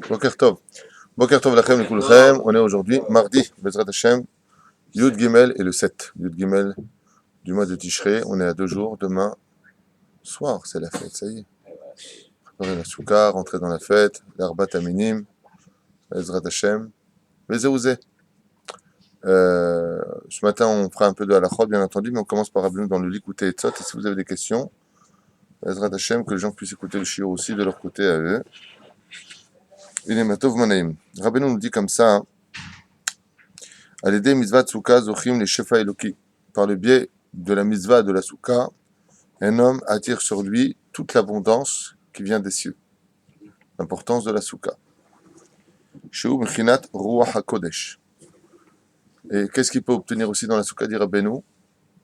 Boker Tov. Boker Tov lachem lekulchem. On est aujourd'hui mardi, Bezrat Hashem, Yud Gimel et le 7. Yud Gimel du mois de Tishrei. On est à 2 jours. Demain soir, c'est la fête, ça y est. Préparer la soukha, rentrer dans la fête, l'Arbat Aminim, Bezrat Hashem, Vezéouzé. Ce matin, on fera un peu de halachot, bien entendu, mais on commence par Rabbeinu dans le Likutei Etzot. Et si vous avez des questions, Bezrat Hashem, que les gens puissent écouter le shiur aussi de leur côté à eux. Il est matov manaim. Rabbeinu nous dit comme ça, à l'aider mitzvah soukha zochim les shefa eloki. Par le biais de la mitzvah de la soukha, un homme attire sur lui toute l'abondance qui vient des cieux. L'importance de la soukha. Sheu mechinat ruach hakodesh. Et qu'est-ce qu'il peut obtenir aussi dans la soukha, dit Rabbeinu?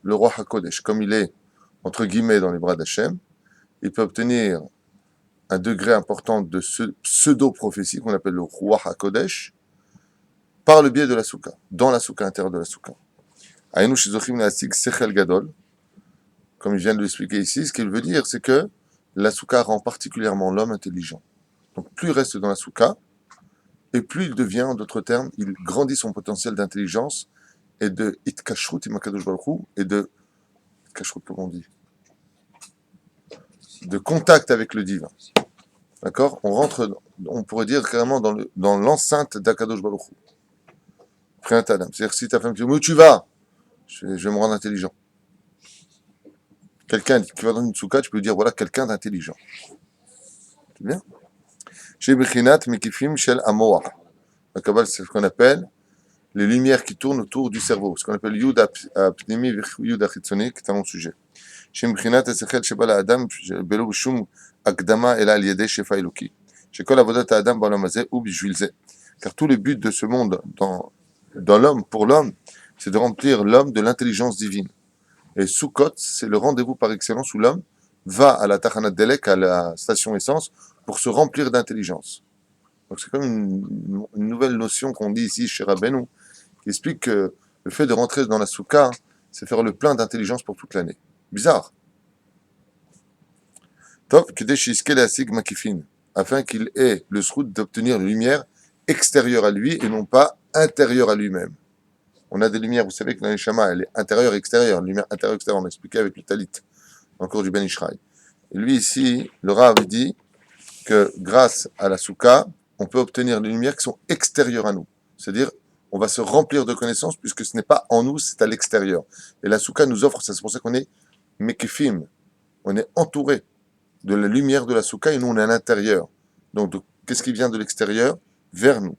Le ruach hakodesh. Comme il est, entre guillemets, dans les bras d'Hachem, il peut obtenir un degré important de pseudo-prophétie qu'on appelle le Ruach HaKodesh par le biais de la soukha, dans la soukha intérieure de la soukha. Aïnou shizochim na'asig sechel gadol, comme il vient de l'expliquer ici, ce qu'il veut dire, c'est que la soukha rend particulièrement l'homme intelligent. Donc plus il reste dans la soukha, et plus il devient, en d'autres termes, il grandit son potentiel d'intelligence et de itkashrut imakadosh baruch Hu, et de itkashrut, comment on dit, de contact avec le divin. D'accord? On rentre, on pourrait dire carrément dans l'enceinte d'Akadosh Baruch Hu. C'est-à-dire si ta femme te dit où tu vas, je vais me rendre intelligent. Quelqu'un qui va dans une soukha, tu peux lui dire voilà quelqu'un d'intelligent. C'est bien? Chez Bechinat Mekifim Shel Amoah. La Kabbale, c'est ce qu'on appelle les lumières qui tournent autour du cerveau. Ce qu'on appelle Yud Apnimi Yud Achitzoni, qui est un long sujet. Chez Bechinat Esechel Shebala Adam Belo Shum Akdama El Al-Yedeh Shefa Eloki. Chez Kol Avodat Adam Balam Hazeh ou Bishvilze. Car tout le but de ce monde dans l'homme, pour l'homme, c'est de remplir l'homme de l'intelligence divine. Et Sukkot, c'est le rendez-vous par excellence où l'homme va à la Tachanat Delek, à la station essence, pour se remplir d'intelligence. Donc c'est comme une nouvelle notion qu'on dit ici chez Rabbeinu, qui explique que le fait de rentrer dans la soukha, c'est faire le plein d'intelligence pour toute l'année. Bizarre. Tov, afin qu'il ait le srout d'obtenir une lumière extérieure à lui et non pas intérieure à lui-même. On a des lumières, vous savez que dans les Shama, elle est intérieure et extérieure. Lumière intérieure et extérieure, on l'a expliqué avec le Talit, dans le cours du Ben Ishraï. Et lui ici, le Rav dit que grâce à la soukha, on peut obtenir des lumières qui sont extérieures à nous. C'est-à-dire, on va se remplir de connaissances puisque ce n'est pas en nous, c'est à l'extérieur. Et la soukha nous offre ça, c'est pour ça qu'on est mekifim, on est entouré de la lumière de la soukha et nous on est à l'intérieur. Donc qu'est-ce qui vient de l'extérieur vers nous?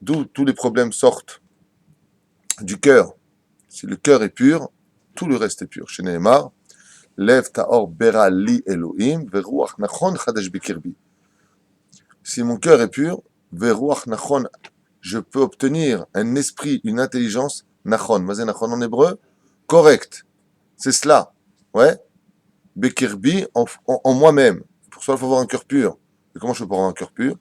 D'où tous les problèmes sortent du cœur. Si le cœur est pur, tout le reste est pur. Chez Nehemar, Lev ta'or bera li Elohim, veruach nachon chadash bikirbi. Si mon cœur est pur, veruach nachon, je peux obtenir un esprit, une intelligence, nachon. Mazé nachon en hébreu, correct. C'est cela. Ouais. Bekirbi en moi-même. Pour cela, il faut avoir un cœur pur. Et comment je peux avoir un cœur pur?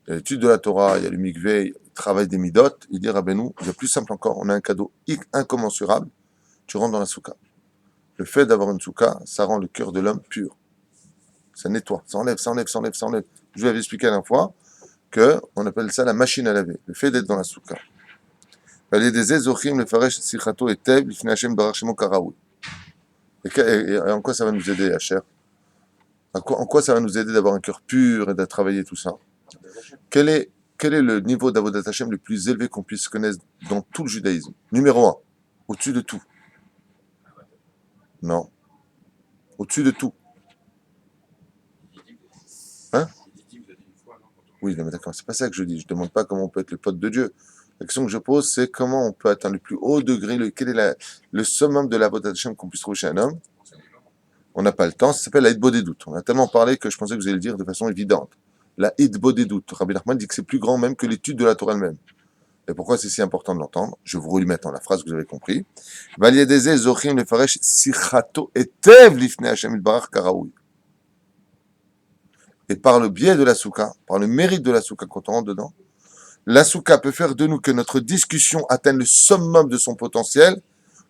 Il y a l'étude de la Torah, il y a le mikveh, il travail des midot. Il dit Rabbeinu, il y a plus simple encore, on a un cadeau incommensurable. Tu rentres dans la soukha. Le fait d'avoir une soukha, ça rend le cœur de l'homme pur. Ça nettoie, ça enlève. Je vous avais expliqué la dernière fois qu'on appelle ça la machine à laver. Le fait d'être dans la soukha. Et en quoi ça va nous aider, Hacher? En quoi ça va nous aider d'avoir un cœur pur et de travailler tout ça? Quel est le niveau d'Avodat Hashem le plus élevé qu'on puisse connaître dans tout le judaïsme? Numéro 1, au-dessus de tout. Non. Au-dessus de tout. Hein? Oui, mais d'accord, c'est pas ça que je dis. Je ne demande pas comment on peut être le pote de Dieu. La question que je pose, c'est comment on peut atteindre le plus haut degré, quel est le summum de l'Avodat Hashem qu'on puisse trouver chez un homme. On n'a pas le temps, ça s'appelle la Hitbodedut. On a tellement parlé que je pensais que vous allez le dire de façon évidente. La Hitbodedut. Rabbi Nachman dit que c'est plus grand même que l'étude de la Torah elle-même. Et pourquoi c'est si important de l'entendre? Je vais vous remettre dans la phrase que vous avez compris. Et par le biais de la soukha, par le mérite de la soukha, quand on rentre dedans, la soukha peut faire de nous que notre discussion atteigne le summum de son potentiel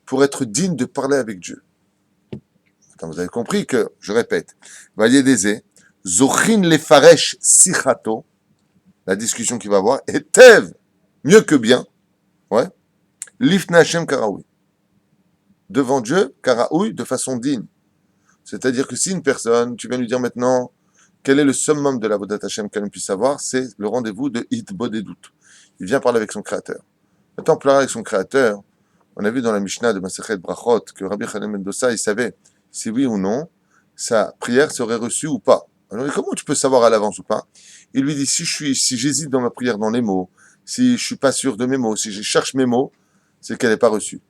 pour être digne de parler avec Dieu. Vous avez compris que, je répète, Valiédézé, Zochin Lefaresh Sichato, la discussion qu'il va avoir, et Tev, mieux que bien, ouais, Lifna Hashem Karaoui, devant Dieu, Karaoui, de façon digne. C'est-à-dire que si une personne, tu viens lui dire maintenant, quel est le summum de la Vodat Hashem qu'elle puisse savoir, c'est le rendez-vous de Hitbod et doute. Il vient parler avec son créateur. Maintenant, parler avec son créateur, on a vu dans la Mishnah de Masechet Brachot que Rabbi Chanan Mendoza, il savait si oui ou non, sa prière serait reçue ou pas. Alors, comment tu peux savoir à l'avance ou pas? Il lui dit, si j'hésite dans ma prière dans les mots, si je suis pas sûr de mes mots, si je cherche mes mots, c'est qu'elle n'est pas reçue.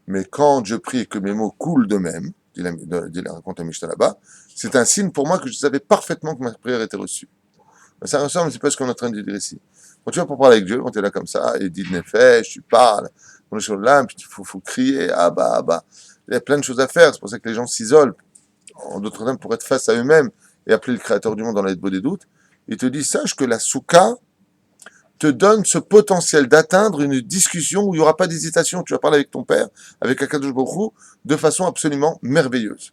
Mais quand je prie et que mes mots coulent d'eux-mêmes, il raconte la Mishnah là-bas, c'est un signe pour moi que je savais parfaitement que ma prière était reçue. Ça ressemble un petit peu à ce qu'on est en train de dire ici. Quand tu vas pour parler avec Dieu, quand tu es là comme ça, et dit Nefesh, tu parles, dans les choses là, puis il faut crier, ah bah. Il y a plein de choses à faire, c'est pour ça que les gens s'isolent, en d'autres termes, pour être face à eux-mêmes et appeler le créateur du monde dans la Hitbod des doutes. Il te dit, sache que la souka te donne ce potentiel d'atteindre une discussion où il n'y aura pas d'hésitation. Tu vas parler avec ton père, avec Akadosh Baruch Hu, de façon absolument merveilleuse.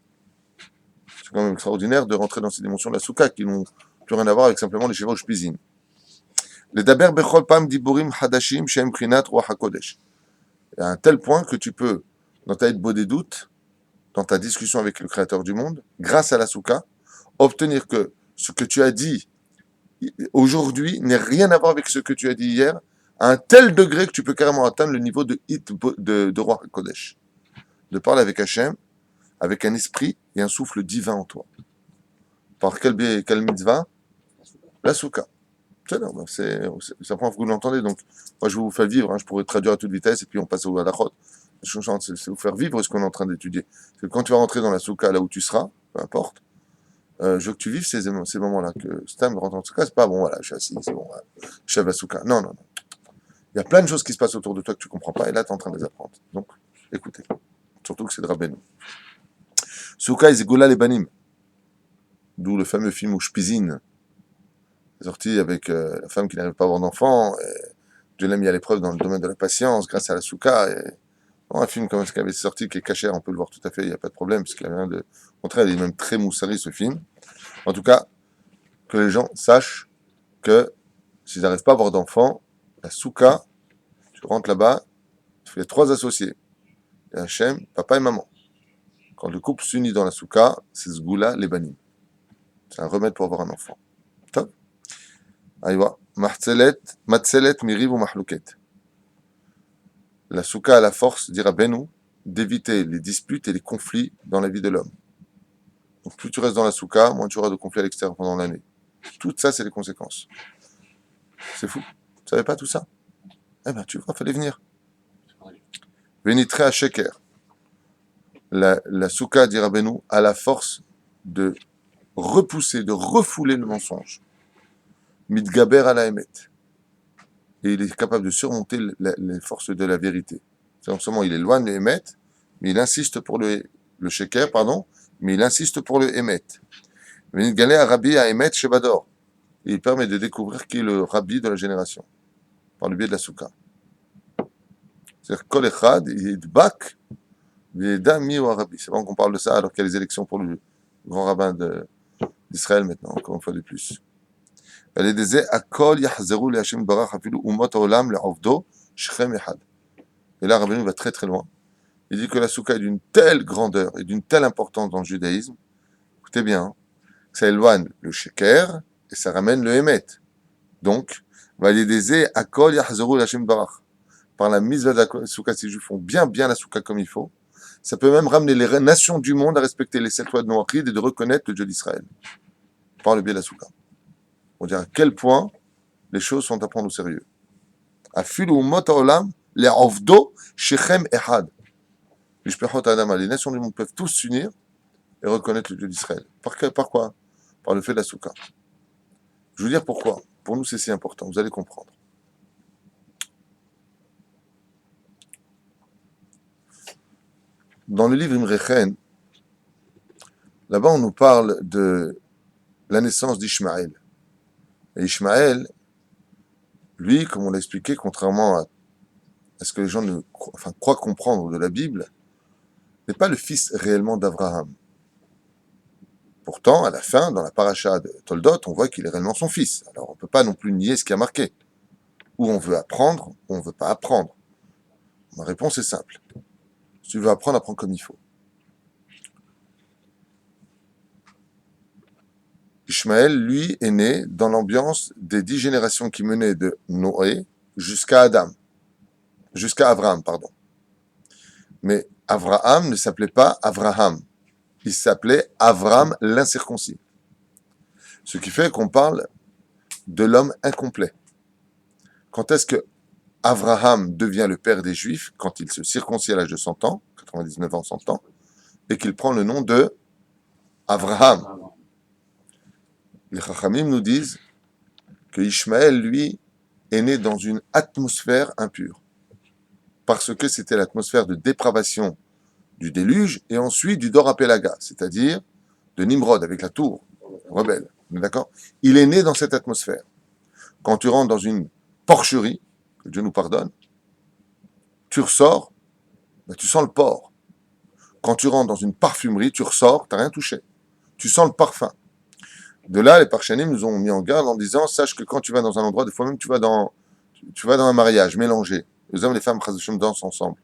C'est quand même extraordinaire de rentrer dans ces dimensions de la souka qui n'ont plus rien à voir avec simplement les chevaux shpizin. Les daber bechol pam diburim hadashim shem prinat ruach hakodesh. À un tel point que tu peux, dans ta Hitbod des doutes, dans ta discussion avec le créateur du monde, grâce à la souka, obtenir que ce que tu as dit aujourd'hui n'ait rien à voir avec ce que tu as dit hier, à un tel degré que tu peux carrément atteindre le niveau de roi Kodesh. De parler avec Hachem, avec un esprit et un souffle divin en toi. Par quel mitzvah? La souka. C'est ça prend, vous l'entendez, donc moi je vous fais vivre, hein, je pourrais traduire à toute vitesse et puis on passe au halachot. C'est vous faire vivre ce qu'on est en train d'étudier. Parce que quand tu vas rentrer dans la souka, là où tu seras, peu importe, je veux que tu vives ces moments-là. Que Stam rentre en souka, c'est pas bon, voilà, je suis assis, c'est bon, voilà, chef à souka. Non. Il y a plein de choses qui se passent autour de toi que tu comprends pas, et là tu es en train de les apprendre. Donc, écoutez. Surtout que c'est de Rabbeinu. Souka et Zegoula les Banim. D'où le fameux film Ushpizin, sorti avec la femme qui n'arrive pas à avoir d'enfant. Dieu l'a mis à l'épreuve dans le domaine de la patience grâce à la souka. Un film comme ce qui avait sorti, qui est caché, on peut le voir tout à fait, il n'y a pas de problème, parce qu'il n'y a rien de. Au contraire, il est même très moussari ce film. En tout cas, que les gens sachent que s'ils n'arrivent pas à avoir d'enfant, la souka, tu rentres là-bas, tu fais 3 associés. Et Hachem, papa et maman. Quand le couple s'unit dans la souka, c'est Zgoula les banim. C'est un remède pour avoir un enfant. Top. Aïwa. Matzelet miriv ou mahlouket. La souka a la force, dira Benou, d'éviter les disputes et les conflits dans la vie de l'homme. Donc plus tu restes dans la souka, moins tu auras de conflits à l'extérieur pendant l'année. Tout ça, c'est les conséquences. C'est fou. Tu savais pas tout ça? Eh ben, tu vois, fallait venir. Vénitre à Sheker. La souka, dira Benou, a la force de repousser, de refouler le mensonge. Midgaber à la Emet. Et il est capable de surmonter les forces de la vérité. C'est-à-dire, non seulement il éloigne le Emet, mais il insiste pour le Sheker, mais il insiste pour le Emet. Midgaber à Rabbi à Emet Shebador. Il permet de découvrir qui est le Rabbi de la génération, par le biais de la Souka. C'est-à-dire, Kol Echad, Yidbak, Veda Mi ou Rabbi. C'est bon qu'on parle de ça alors qu'il y a les élections pour le grand rabbin d'Israël maintenant, encore une fois de plus. Et là, Rabbeinu va très très loin. Il dit que la souka est d'une telle grandeur et d'une telle importance dans le judaïsme, écoutez bien, hein, que ça éloigne le sheker et ça ramène le émet. Donc, par la mise de la souka, si les juifs font bien la souka comme il faut, ça peut même ramener les nations du monde à respecter les 7 lois de Noachide et de reconnaître le Dieu d'Israël par le biais de la souka. On dirait à quel point les choses sont à prendre au sérieux. Afilu umot haolam le'ovdo shechem ehad. Les nations du monde peuvent tous s'unir et reconnaître le Dieu d'Israël. Par quoi? Par le fait de la souka. Je veux dire pourquoi. Pour nous, c'est si important. Vous allez comprendre. Dans le livre Imrechen, là-bas, on nous parle de la naissance d'Ishmaël. Et Ishmaël, lui, comme on l'a expliqué, contrairement à ce que les gens croient comprendre de la Bible, n'est pas le fils réellement d'Abraham. Pourtant, à la fin, dans la paracha de Toldot, on voit qu'il est réellement son fils. Alors, on ne peut pas non plus nier ce qui a marqué. Ou on veut apprendre, ou on ne veut pas apprendre. Ma réponse est simple. Si tu veux apprendre, apprends comme il faut. Ishmaël, lui, est né dans l'ambiance des 10 générations qui menaient de Noé jusqu'à Abraham, pardon. Mais Abraham ne s'appelait pas Abraham. Il s'appelait Avram l'incirconcis. Ce qui fait qu'on parle de l'homme incomplet. Quand est-ce que Abraham devient le père des Juifs? Quand il se circoncis à l'âge de 100 ans, 99 ans, 100 ans, et qu'il prend le nom de Abraham. Les Chachamim nous disent que Ishmaël, lui, est né dans une atmosphère impure. Parce que c'était l'atmosphère de dépravation du déluge et ensuite du Dor Apelaga, c'est-à-dire de Nimrod avec la tour rebelle. D'accord? Il est né dans cette atmosphère. Quand tu rentres dans une porcherie, que Dieu nous pardonne, tu ressors, ben tu sens le porc. Quand tu rentres dans une parfumerie, tu ressors, tu n'as rien touché. Tu sens le parfum. De là, les Parchanim nous ont mis en garde en disant, sache que quand tu vas dans un endroit, des fois même tu vas dans un mariage mélangé, les hommes et les femmes dansent ensemble.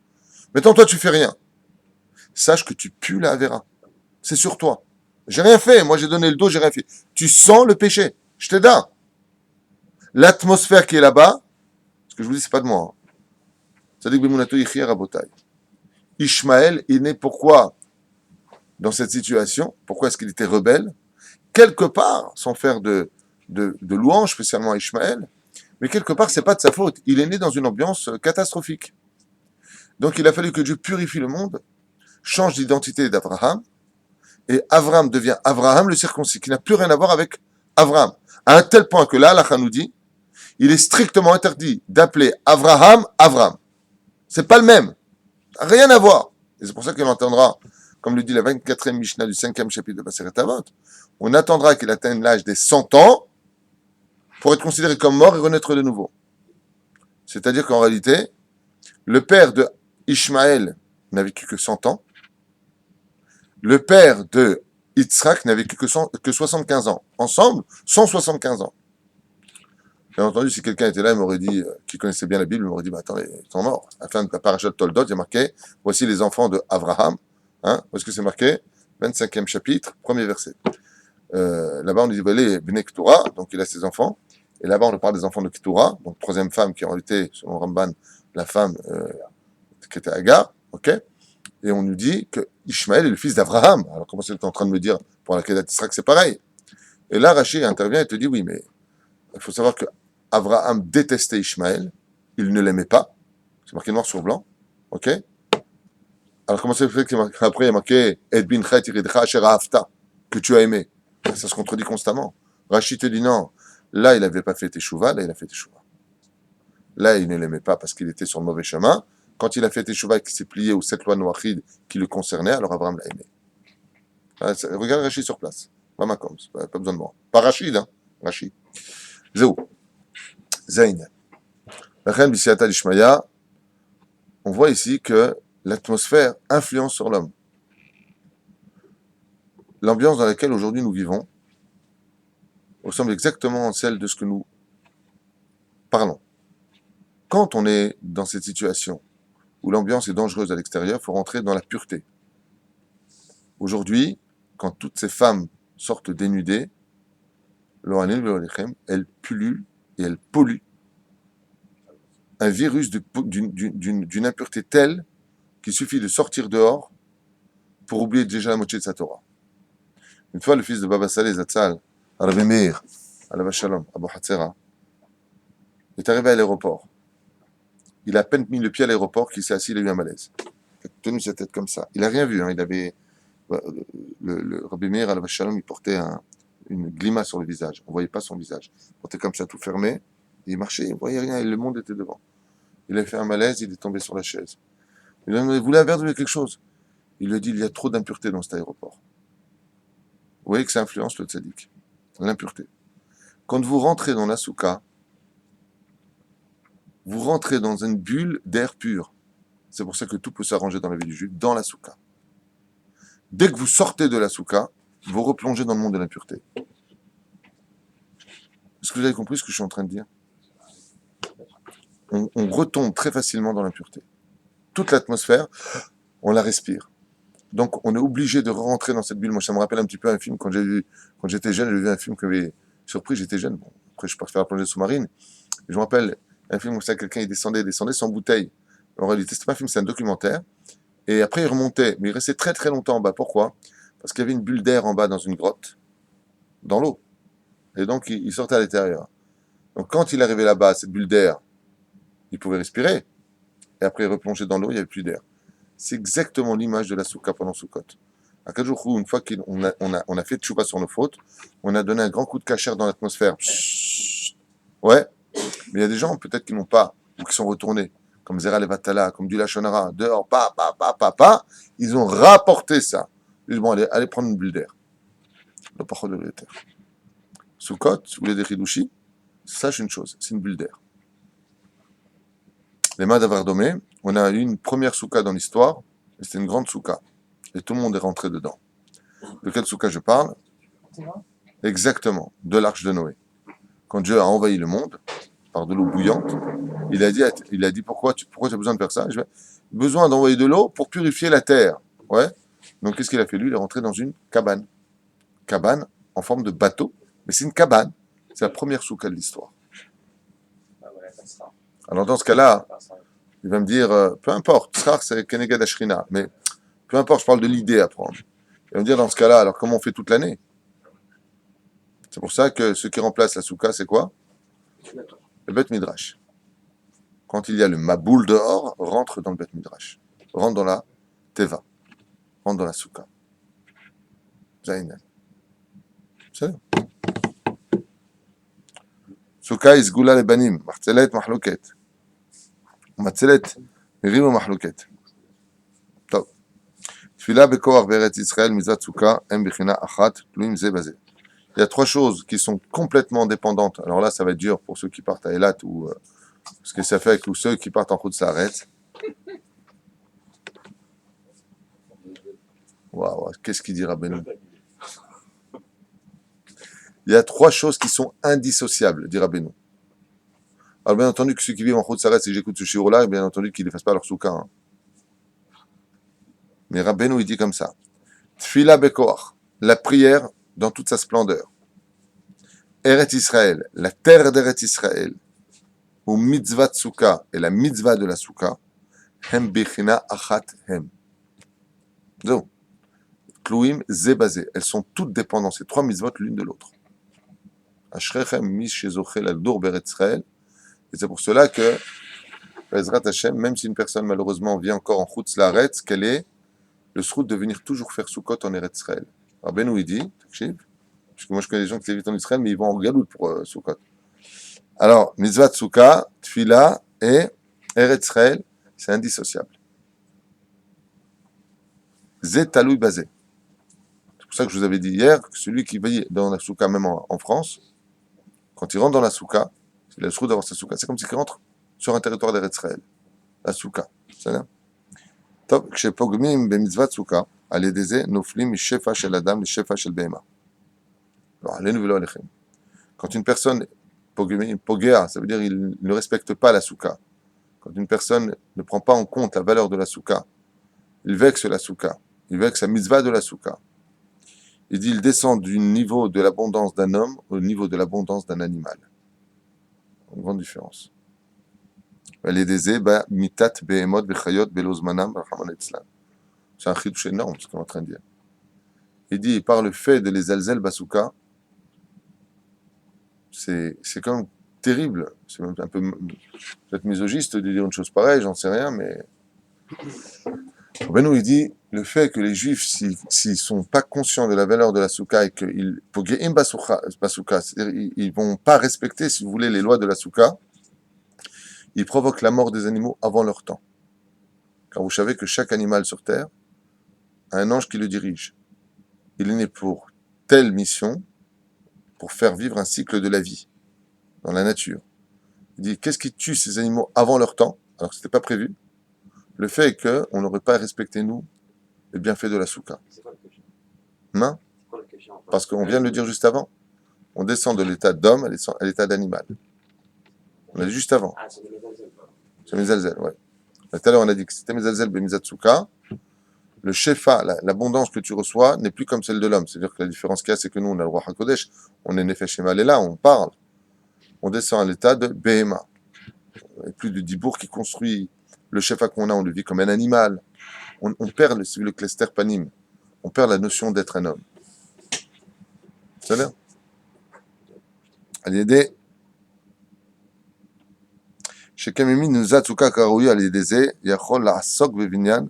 Mettons, toi, tu fais rien. Sache que tu pues la Avera. C'est sur toi. J'ai rien fait. Moi, j'ai donné le dos, j'ai rien fait. Tu sens le péché. Je t'aide. L'atmosphère qui est là-bas, ce que je vous dis, c'est pas de moi. C'est-à-dire que Ishmaël est né pourquoi dans cette situation? Pourquoi est-ce qu'il était rebelle? Quelque part, sans faire de louange, spécialement à Ishmaël, mais quelque part, c'est pas de sa faute. Il est né dans une ambiance catastrophique. Donc, il a fallu que Dieu purifie le monde, change d'identité d'Abraham, et Abraham devient Abraham le circoncis, qui n'a plus rien à voir avec Abraham. À un tel point que là, l'Alakha nous dit, il est strictement interdit d'appeler Abraham Abraham. C'est pas le même. Rien à voir. Et c'est pour ça qu'on entendra, comme le dit la 24e Mishnah du 5e chapitre de Maseret Avot, on attendra qu'il atteigne l'âge des 100 ans pour être considéré comme mort et renaître de nouveau. C'est-à-dire qu'en réalité, le père de Ishmaël n'a vécu que 100 ans, le père de Yitzhak n'a vécu que 75 ans. Ensemble, 175 ans. Bien entendu, si quelqu'un était là, il m'aurait dit, qui connaissait bien la Bible, il m'aurait dit, attends, ils sont morts. À la fin de la parasha de Toldot, il y a marqué, voici les enfants de Abraham. Hein, où est-ce que c'est marqué? 25e chapitre, premier verset. Là-bas, on dit, les Bnei Ketura, donc il a ses enfants. Et là-bas, on parle des enfants de Ketura, donc troisième femme qui en réalité, selon Ramban, la femme qui était Agar, ok? Et on nous dit que Ishmaël est le fils d'Abraham. Alors, comment c'est que tu es en train de me dire, pour la Kedat Israq, c'est pareil? Et là, Rachid intervient et te dit, oui, mais il faut savoir que Abraham détestait Ishmaël, il ne l'aimait pas, c'est marqué noir sur blanc, ok? Alors comment ça fait qu'après il y a marqué Et bin chet iridcha asher ahavta, que tu as aimé? Ça se contredit constamment. Rachid te dit non, là il n'avait pas fait teshuva, là il a fait teshuva. Là il ne l'aimait pas parce qu'il était sur le mauvais chemin. Quand il a fait teshuva et qu'il s'est plié aux 7 lois noachides qui le concernaient, alors Abraham l'a aimé. Regarde Rachid sur place. Mamakom, pas besoin de moi. Pas Rachid, hein, Rachid. Zéou. Zayn. La reine Bisiata d'Ishmaïa, on voit ici que l'atmosphère influence sur l'homme. L'ambiance dans laquelle aujourd'hui nous vivons ressemble exactement à celle de ce que nous parlons. Quand on est dans cette situation où l'ambiance est dangereuse à l'extérieur, il faut rentrer dans la pureté. Aujourd'hui, quand toutes ces femmes sortent dénudées, elles pullulent et elles polluent un virus d'une impureté telle qu'il suffit de sortir dehors pour oublier déjà la moitié de sa Torah. Une fois, le fils de Baba Saleh Zatzal, Rabbi Meir, Alav Shalom, Abu Hatzera, est arrivé à l'aéroport. Il a à peine mis le pied à l'aéroport qu'il s'est assis, il a eu un malaise. Il a tenu sa tête comme ça. Il n'a rien vu. Hein. Il avait le Rabbi Meir, Alav Shalom, il portait une glima sur le visage. On ne voyait pas son visage. Il portait comme ça, tout fermé. Et il marchait, il ne voyait rien. Et le monde était devant. Il a fait un malaise, il est tombé sur la chaise. Il a dit, vous voulez un verre, vous voulez quelque chose? Il lui a dit, il y a trop d'impureté dans cet aéroport. Vous voyez que ça influence le tzaddik, l'impureté. Quand vous rentrez dans la soukha, vous rentrez dans une bulle d'air pur. C'est pour ça que tout peut s'arranger dans la vie du juif, dans la soukha. Dès que vous sortez de la soukha, vous replongez dans le monde de l'impureté. Est-ce que vous avez compris ce que je suis en train de dire? On retombe très facilement dans l'impureté. Toute l'atmosphère, on la respire. Donc, on est obligé de rentrer dans cette bulle. Moi, ça me rappelle un petit peu un film quand j'étais jeune, j'ai vu un film qui m'avait surpris, j'étais jeune. Bon, après, je suis parti faire la plongée sous-marine. Et je me rappelle un film où ça, quelqu'un, il descendait sans bouteille. En réalité, c'était pas un film, c'est un documentaire. Et après, il remontait. Mais il restait très, très longtemps en bas. Pourquoi? Parce qu'il y avait une bulle d'air en bas dans une grotte, dans l'eau. Et donc, il sortait à l'intérieur. Donc, quand il arrivait là-bas, cette bulle d'air, il pouvait respirer. Et après, il replongeait dans l'eau, il n'y avait plus d'air. C'est exactement l'image de la souka pendant Soukot. À quel jour, une fois qu'on a fait tchouba sur nos fautes, on a donné un grand coup de cachère dans l'atmosphère. Ouais, mais il y a des gens peut-être qui n'ont pas, ou qui sont retournés, comme Zera Levatala, comme du Lachonara, dehors, ils ont rapporté ça. Ils disent, bon, allez prendre une bulle d'air. Le parole de l'éther. Soukot, vous voulez des Hidushi, sache une chose, c'est une bulle d'air. Les mains d'Avardomé, on a eu une première souka dans l'histoire, et c'était une grande souka. Et tout le monde est rentré dedans. De quelle souka je parle? Exactement, de l'arche de Noé. Quand Dieu a envahi le monde, par de l'eau bouillante, il a dit pourquoi tu as besoin de faire ça? Besoin d'envoyer de l'eau pour purifier la terre. Ouais. Donc qu'est-ce qu'il a fait? Lui, il est rentré dans une cabane. Cabane en forme de bateau, mais c'est une cabane. C'est la première souka de l'histoire. Alors dans ce cas-là, il va me dire, peu importe, Tzchar c'est Kenegad Ashrina, mais peu importe, je parle de l'idée à prendre. Il va me dire dans ce cas-là, alors comment on fait toute l'année? C'est pour ça que ce qui remplace la souka, c'est quoi? Le Bet Midrash. Quand il y a le Maboul dehors, rentre dans le Bet Midrash. Rentre dans la Teva. Rentre dans la souka. Zainal. C'est ça. Souka is Gula Lebanim. Martzelet Mahlouket. Martzelet Rim ou Mahlouket. Top. Tfila Bekoar Beret Israël Mizat Souka Em Bechina Achat Tluim Ze Bazé. Il y a trois choses qui sont complètement dépendantes. Alors là, ça va être dur pour ceux qui partent à Elat ou ce que ça fait avec tous ceux qui partent en route Saret. Waouh, qu'est-ce qu'il dit Rabbeinu? Il y a trois choses qui sont indissociables, dit Rabbeinu. Alors bien entendu que ceux qui vivent en route Saret, si j'écoute ce shiur-là, bien entendu qu'ils ne fassent pas leur souka. Hein. Mais Rabbeinu, il dit comme ça. Tfila Bekoach, la prière dans toute sa splendeur. Eret Israël, la terre d'Eret Israël, ou mitzvah souka, et la mitzvah de la souka, hem bechina achat hem. Donc, Tluim zebazé, elles sont toutes dépendantes, ces trois mitzvot l'une de l'autre. Ashrechem mis shezochel al dur beret Israël, et c'est pour cela que, Bezrat Hashem, même si une personne malheureusement vit encore en Chutz Laaretz, qu'elle est le srout de venir toujours faire soukot en Eretz Israël. Rabbeinu il dit, parce que moi je connais des gens qui habitent en Israël, mais ils vont en Galout pour soukot. Alors, mitzvah souka, tfila et Eretz Israël, c'est indissociable. Zé taloui bazé. C'est pour ça que je vous avais dit hier que celui qui vit dans la souka, même en France, quand il rentre dans la souka, il a le srout d'avoir sa souka. C'est comme s'il rentre sur un territoire d'Eretz Israël. La souka. C'est là. טוב, כשפוגמים במצוות סוכה, על ידי זה נופלים משפע של אדם לשפע של בהמה. לא עלינו ולא עליכם. Quand une personne pogea, ça veut dire il ne respecte pas la souka. Quand une personne ne prend pas en compte la valeur de la souka, il vexe la souka, il vexe la mitzvah de la souka. Il dit il descend du niveau de l'abondance d'un homme au niveau de l'abondance d'un animal. Une grande différence. על ידי זה בא מיתת בהמות וחיות בלא זמנם רחמנא ליצלן. C'est un chidouche énorme ce qu'on est en train de dire. Il dit par le fait de les alzel basouka, c'est quand même terrible. C'est même un peu peut-être misogiste de dire une chose pareille, j'en sais rien, mais Benou il dit le fait que les Juifs s'ils sont pas conscients de la valeur de la souka et qu'ils pogeim basouka, c'est-à-dire ils vont pas respecter, si vous voulez, les lois de la souka, ils provoquent la mort des animaux avant leur temps. Car vous savez que chaque animal sur terre a un ange qui le dirige. Il est né pour telle mission, pour faire vivre un cycle de la vie dans la nature. Il dit qu'est-ce qui tue ces animaux avant leur temps, alors que ce n'était pas prévu? Le fait est qu'on n'aurait pas respecté, nous, les bienfaits de la souka. Non? Parce qu'on vient de le dire juste avant. On descend de l'état d'homme à l'état d'animal. On l'a dit juste avant. C'est Mezalzel, ouais. Tout à l'heure, on a dit que c'était Mezalzel Bemizatsuka. Le shefa, l'abondance que tu reçois, n'est plus comme celle de l'homme. C'est-à-dire que la différence qu'il y a, c'est que nous, on a le roi HaKodesh, on est Nefesh Shema, on parle. On descend à l'état de Behema. Et plus de Dibour qui construit. Le shefa qu'on a, on le vit comme un animal. On perd le klester panim. On perd la notion d'être un homme. C'est-à-dire Al-Yedé, Shekemimi Nuzatsuka Karoui Al-Yedeze, Yachol La'asok Bevinyan,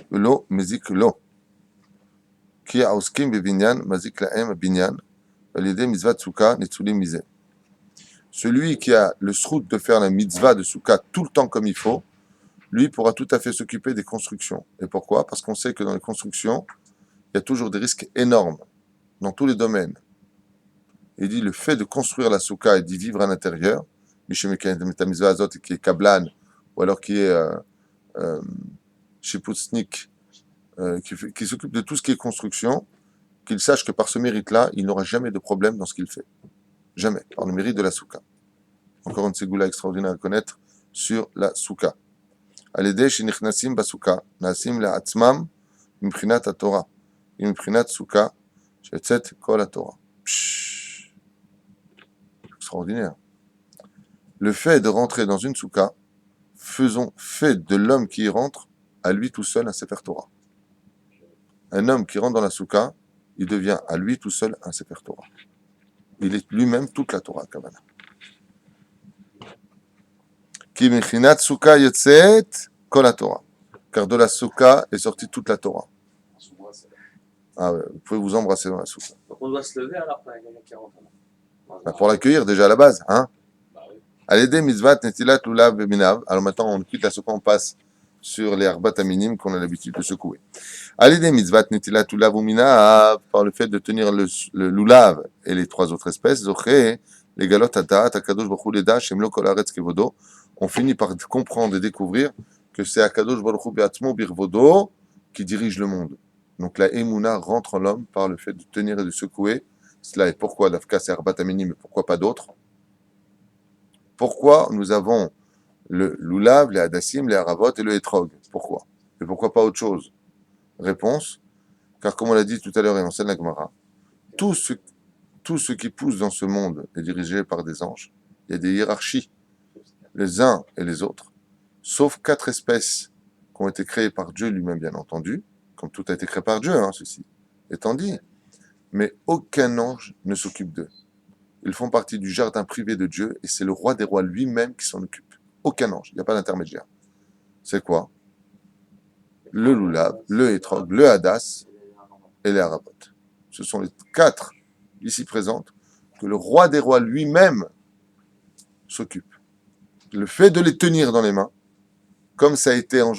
Lo Mezik Lo. Ki Aoskim Bevinyan, Mazik Laem Binyan, Al-Yedé Mizvat Tsuka, Netsulim Mizé. Celui qui a le srout de faire la mitzvah de Souka tout le temps comme il faut, lui pourra tout à fait s'occuper des constructions. Et pourquoi? Parce qu'on sait que dans les constructions, il y a toujours des risques énormes, dans tous les domaines. Il dit le fait de construire la Souka et d'y vivre à l'intérieur, Mitzvah Azot qui est Kablan, ou alors qui est Shiputznik, qui s'occupe de tout ce qui est construction, qu'il sache que par ce mérite-là, il n'aura jamais de problème dans ce qu'il fait. Jamais, par le mérite de la Souka. Encore une ségoula extraordinaire à connaître sur la Souka. Al-Yedei shenichnasim basouka, nasim la'atzmam, miprinat ha-Torah, miprinat Souka, shetzet kol ha-Torah. Extraordinaire. Le fait de rentrer dans une Souka, fait de l'homme qui y rentre, à lui tout seul un Sefer Torah. Un homme qui rentre dans la Souka, il devient à lui tout seul un Sefer Torah. Il est lui-même toute la Torah, Kavanah. Ki mechinat Souka yetzet kol ha-Torah. Car de la Souka est sortie toute la Torah. Ah ouais, vous pouvez vous embrasser dans la Souka. Donc on doit se lever alors quand il y a quelqu'un qui rentre. Bah pour l'accueillir déjà à la base, hein. Al-Yedei mitzvat netilat lulav beminav. Alors maintenant on quitte la Souka, on passe sur les arbat aminim qu'on a l'habitude de secouer. Al-Yedei mitzvat netilat lulav beminav, par le fait de tenir le lulav et les trois autres espèces, zoché, les galot ataat, akadosh baruch hu leda, shemlo kol haaretz kevodo, on finit par comprendre et découvrir que c'est akadosh baruch hu be'atzmo birvodo qui dirige le monde. Donc la émouna rentre en l'homme par le fait de tenir et de secouer. Cela est pourquoi l'Afka c'est arbat aminim, mais pourquoi pas d'autres? Pourquoi nous avons le lulav, les hadassim, les haravot et le hétrog? Pourquoi? Et pourquoi pas autre chose? Réponse, car comme on l'a dit tout à l'heure et en scène la Gemara, tout ce qui pousse dans ce monde est dirigé par des anges. Il y a des hiérarchies, les uns et les autres, sauf 4 espèces qui ont été créées par Dieu lui-même, bien entendu, comme tout a été créé par Dieu, hein, ceci étant dit, mais aucun ange ne s'occupe d'eux. Ils font partie du jardin privé de Dieu et c'est le roi des rois lui-même qui s'en occupe. Aucun ange, il n'y a pas d'intermédiaire. C'est quoi? Le lulav, le hétrog, le hadas et les haravot. Ce sont les 4 ici présentes que le roi des rois lui-même s'occupe. Le fait de les tenir dans les mains, comme ça a été, on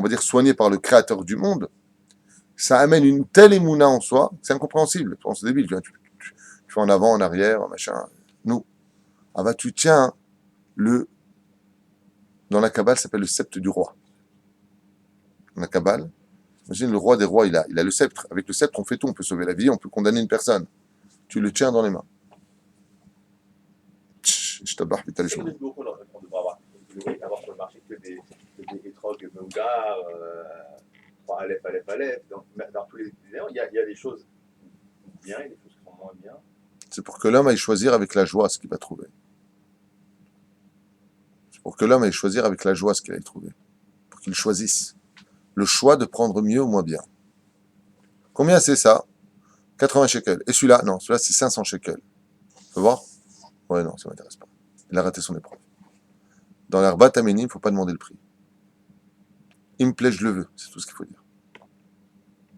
va dire, soigné par le créateur du monde, ça amène une telle émouna en soi, c'est incompréhensible. C'est débile, tu fais en avant, en arrière, machin. Nous, ah bah tu tiens dans la Kabbale, ça s'appelle le sceptre du roi. Dans la Kabbale, imagine le roi des rois, il a le sceptre. Avec le sceptre, on fait tout. On peut sauver la vie, on peut condamner une personne. Tu le tiens dans les mains. Je te barre, vite, allez, On devrait avoir sur le marché que des hétrogues Meuda, Aleph. Dans tous les il y a des choses bien et des choses qui sont moins bien. C'est pour que l'homme aille choisir avec la joie ce qu'il va trouver. C'est pour que l'homme aille choisir avec la joie ce qu'il aille trouver. Pour qu'il choisisse le choix de prendre mieux ou moins bien. Combien c'est ça? 80 shekels. Et celui-là? Non, celui-là c'est 500 shekels. Tu veux voir? Ouais, non, ça ne m'intéresse pas. Il a raté son épreuve. Dans l'Arbat Aminim, il ne faut pas demander le prix. Il me plaît, je le veux. C'est tout ce qu'il faut dire.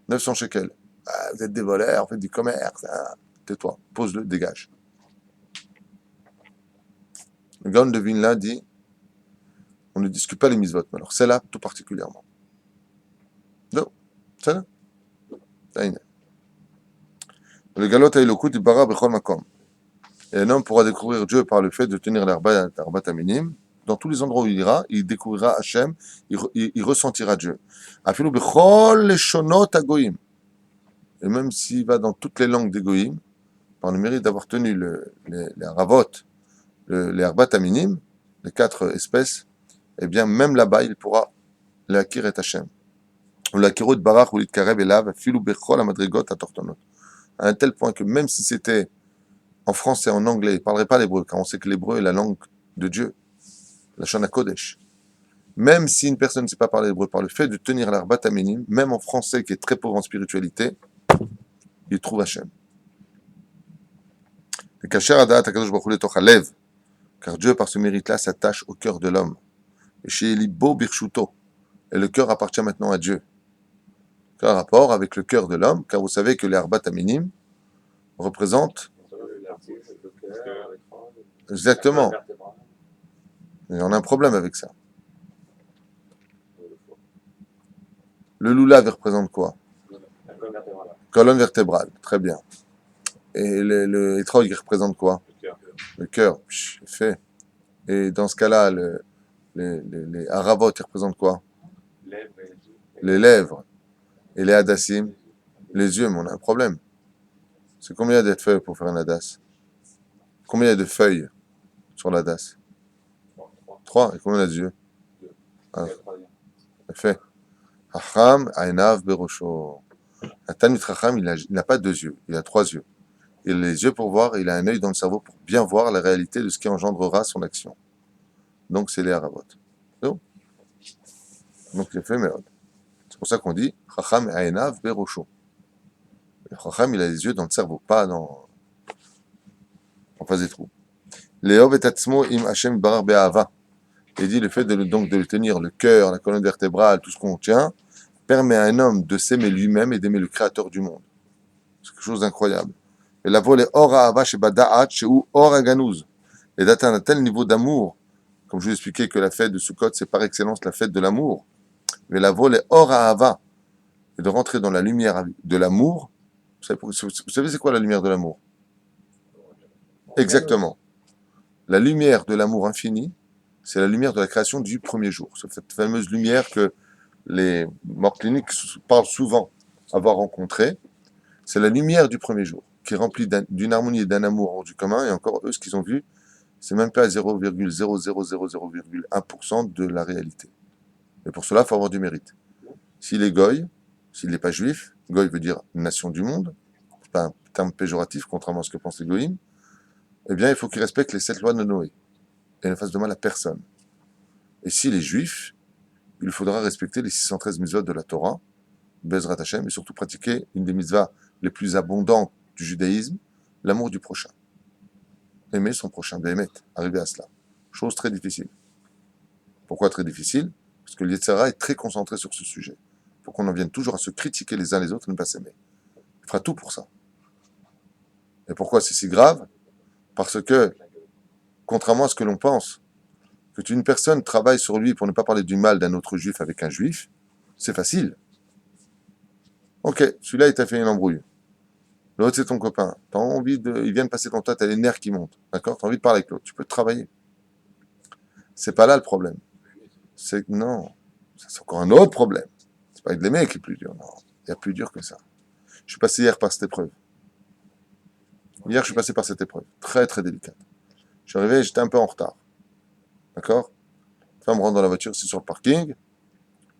900 shekels. Ah, vous êtes des voleurs, faites du commerce. Ah. Tais-toi, pose-le, dégage. Le Gaon de Vilna dit on ne discute pas les mitzvot, mais alors celle-là tout particulièrement. Non, celle-là. Le galot a le coup du bara bechol makom. Et un homme pourra découvrir Dieu par le fait de tenir l'arbat aminim. Dans tous les endroits où il ira, il découvrira Hachem, il ressentira Dieu. Afilu bechol leshonot hagoyim. et même s'il va dans toutes les langues des goïms, par le mérite d'avoir tenu les haravot, les arbat aminim, les 4 espèces, eh bien, même là-bas, il pourra l'acquérir et Hachem. Ou l'acquérir de barach ou l'itkarev elav, filou bechol amadrigot atortonot. À un tel point que même si c'était en français, en anglais, il ne parlerait pas l'hébreu, car on sait que l'hébreu est la langue de Dieu, la Shana Kodesh. Même si une personne ne sait pas parler hébreu, par le fait de tenir l'arbat aminim, même en français qui est très pauvre en spiritualité, il trouve Hachem. Le kasher adat akadosh baruch hu letoch halev, car Dieu, par ce mérite-là, s'attache au cœur de l'homme. Et chez Elibo Birshuto, et le cœur appartient maintenant à Dieu. Quel rapport avec le cœur de l'homme, car vous savez que les arbat aminim représentent exactement. Et on a un problème avec ça. Le loulav représente quoi? Colonne vertébrale, très bien. Et le étrog, il représente quoi? Le cœur, fait. Et dans ce cas-là, les haravot, ils représentent quoi? Les lèvres. Et les hadassim, les yeux, mais on a un problème. C'est combien il y a de feuilles pour faire un hadas? Combien il y a de feuilles sur l'hadas? 3. Et combien il y a de yeux? Fait. Hacham, Ainav, Berosho. Un Talmid Chacham, il n'a pas 2 yeux, il a 3 yeux. Il a les yeux pour voir, et il a un œil dans le cerveau pour bien voir la réalité de ce qui engendrera son action. Donc c'est les haravot. Donc il fait Meod. C'est pour ça qu'on dit Chacham Ainav Berosho. Le Chacham, il a les yeux dans le cerveau, pas en face des trous. Léov et Tatsmo im Hashem barar be'ava. Il dit le fait de le tenir, le cœur, la colonne vertébrale, tout ce qu'on tient, permet à un homme de s'aimer lui-même et d'aimer le créateur du monde. C'est quelque chose d'incroyable. Et la vol est or ahava sheba da'at shehu or aganouz. Et d'atteindre un tel niveau d'amour, comme je vous expliquais que la fête de Sukkot, c'est par excellence la fête de l'amour. Mais la vol est or ahava. Et de rentrer dans la lumière de l'amour. Vous savez c'est quoi la lumière de l'amour? Exactement. La lumière de l'amour infini, c'est la lumière de la création du premier jour. Cette fameuse lumière que les morts cliniques parlent souvent avoir rencontrée, c'est la lumière du premier jour, qui est remplie d'une harmonie et d'un amour hors du commun, et encore eux, ce qu'ils ont vu, c'est même pas à 0,00001% de la réalité. Et pour cela, il faut avoir du mérite. S'il est goy, s'il n'est pas juif, goy veut dire nation du monde, c'est pas un terme péjoratif, contrairement à ce que pensent les goïms, eh bien, il faut qu'il respecte les 7 lois de Noé, et ne fasse de mal à personne. Et s'il est juif, il faudra respecter les 613 mitzvot de la Torah, Bezrat Hashem, et surtout pratiquer une des mitzvahs les plus abondantes du judaïsme, l'amour du prochain. Aimer son prochain, Béhémet, arriver à cela. Chose très difficile. Pourquoi très difficile? Parce que l'Yetzirah est très concentré sur ce sujet. Pour qu'on en vienne toujours à se critiquer les uns les autres et ne pas s'aimer. Il fera tout pour ça. Et pourquoi c'est si grave? Parce que, contrairement à ce que l'on pense, que une personne travaille sur lui pour ne pas parler du mal d'un autre juif avec un juif, c'est facile. Ok, celui-là, il t'a fait une embrouille. L'autre, c'est ton copain. T'as envie il vient de passer ton temps, t'as les nerfs qui montent. D'accord? T'as envie de parler avec l'autre. Tu peux travailler. C'est pas là le problème. C'est que non. C'est encore un autre problème. C'est pas de l'aimer qui est plus dur. Non. Il y a plus dur que ça. Je suis passé hier par cette épreuve. Hier, je suis passé par cette épreuve. Très, très délicate. Je suis arrivé, j'étais un peu en retard. D'accord? La femme rentre dans la voiture, c'est sur le parking.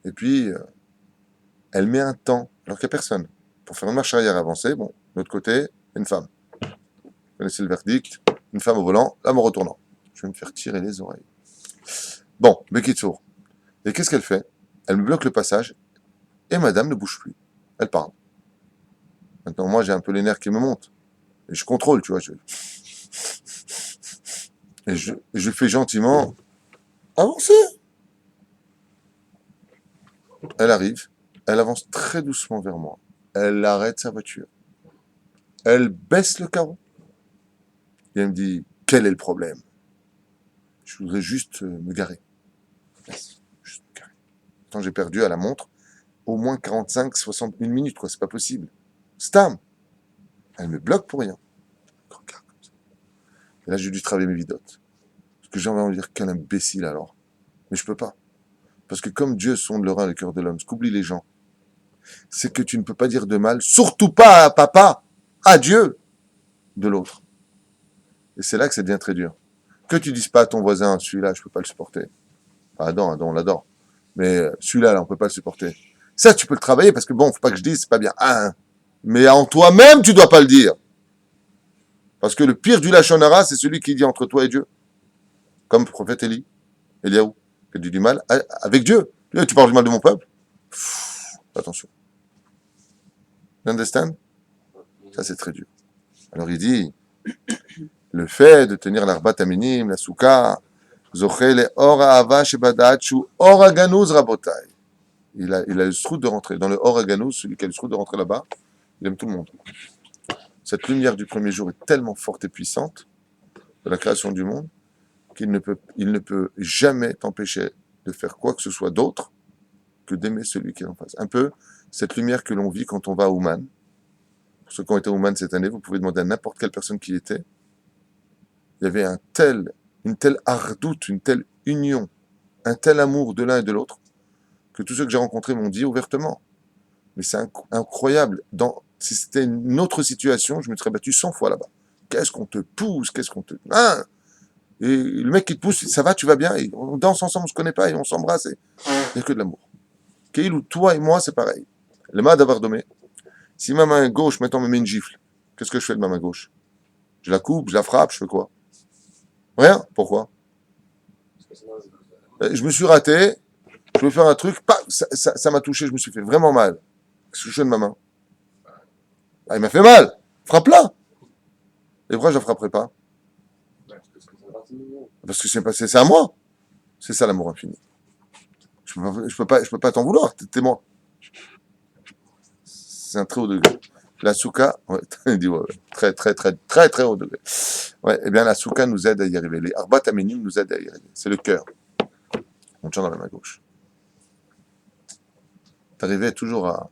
Et puis, elle met un temps, alors qu'il n'y a personne. Pour faire une marche arrière avancée, bon, de l'autre côté, une femme. Vous connaissez le verdict, une femme au volant, l'homme en retournant. Je vais me faire tirer les oreilles. Bon, Bekitsour. Et qu'est-ce qu'elle fait? Elle me bloque le passage, et madame ne bouge plus. Elle parle. Maintenant, moi, j'ai un peu les nerfs qui me montent. Et je contrôle, tu vois. Et je fais gentiment, avancez. Elle arrive, elle avance très doucement vers moi. Elle arrête sa voiture. Elle baisse le carreau. Et elle me dit, quel est le problème? Je voudrais juste me garer. Juste me garer. Pourtant, j'ai perdu à la montre au moins 45-61 minutes, quoi. C'est pas possible. Stam! Elle me bloque pour rien. Regarde comme ça. Et là, j'ai dû travailler mes vidotes. Parce que j'ai envie de dire, quel imbécile alors. Mais je peux pas. Parce que comme Dieu sonde le rein et le cœur de l'homme, ce qu'oublient les gens, c'est que tu ne peux pas dire de mal, surtout pas à papa, à Dieu, de l'autre. Et c'est là que ça devient très dur. Que tu dises pas à ton voisin, celui-là, je peux pas le supporter. Enfin, Adam, on l'adore. Mais celui-là, là, on peut pas le supporter. Ça, tu peux le travailler parce que bon, faut pas que je dise, c'est pas bien. Ah, hein. Mais en toi-même, tu dois pas le dire. Parce que le pire du Lachon Hara, c'est celui qui dit entre toi et Dieu. Comme le prophète Eliaou, qui dit du mal avec Dieu. Tu parles du mal de mon peuple. Attention. You understand? Ça, c'est très dur. Alors, il dit, le fait de tenir l'arbat aminim, la souka, zoché le or ha'ava shebadat shu or ha'ganuz rabotai. Il a le srout de rentrer. Dans le or ha'ganuz, celui qui a le srout de rentrer là-bas, il aime tout le monde. Cette lumière du premier jour est tellement forte et puissante de la création du monde qu'il ne peut jamais t'empêcher de faire quoi que ce soit d'autre que d'aimer celui qui est en face. Un peu cette lumière que l'on vit quand on va à Ouman. Pour ceux qui ont été à Ouman cette année, vous pouvez demander à n'importe quelle personne qui y était. Il y avait une telle ardoute, une telle union, un tel amour de l'un et de l'autre, que tous ceux que j'ai rencontrés m'ont dit ouvertement. Mais c'est incroyable. Si c'était une autre situation, je me serais battu 100 fois là-bas. Qu'est-ce qu'on te pousse, qu'est-ce qu'on te... Hein, et le mec qui te pousse, ça va, tu vas bien, et on danse ensemble, on se connaît pas, et on s'embrasse, et il n'y a que de l'amour. Ou toi et moi, c'est pareil. Le mât d'avoir domé. Si ma main gauche, maintenant, me met une gifle, qu'est-ce que je fais de ma main gauche? Je la coupe, je la frappe, je fais quoi? Rien. Pourquoi? Je me suis raté, je veux faire un truc, ça m'a touché, je me suis fait vraiment mal. Qu'est-ce que je fais de ma main? Ah, il m'a fait mal. Frappe-la. Et pourquoi je la frapperai pas? Parce que c'est à moi. C'est ça l'amour infini. Je peux pas t'en vouloir. T'es moi. C'est un très haut degré. La souka, ouais, il dit ouais, très très très très très haut degré. Ouais, eh bien la souka nous aide à y arriver. Les arbat aminim nous aident à y arriver. C'est le cœur. On tient dans la main gauche. T'arriver toujours à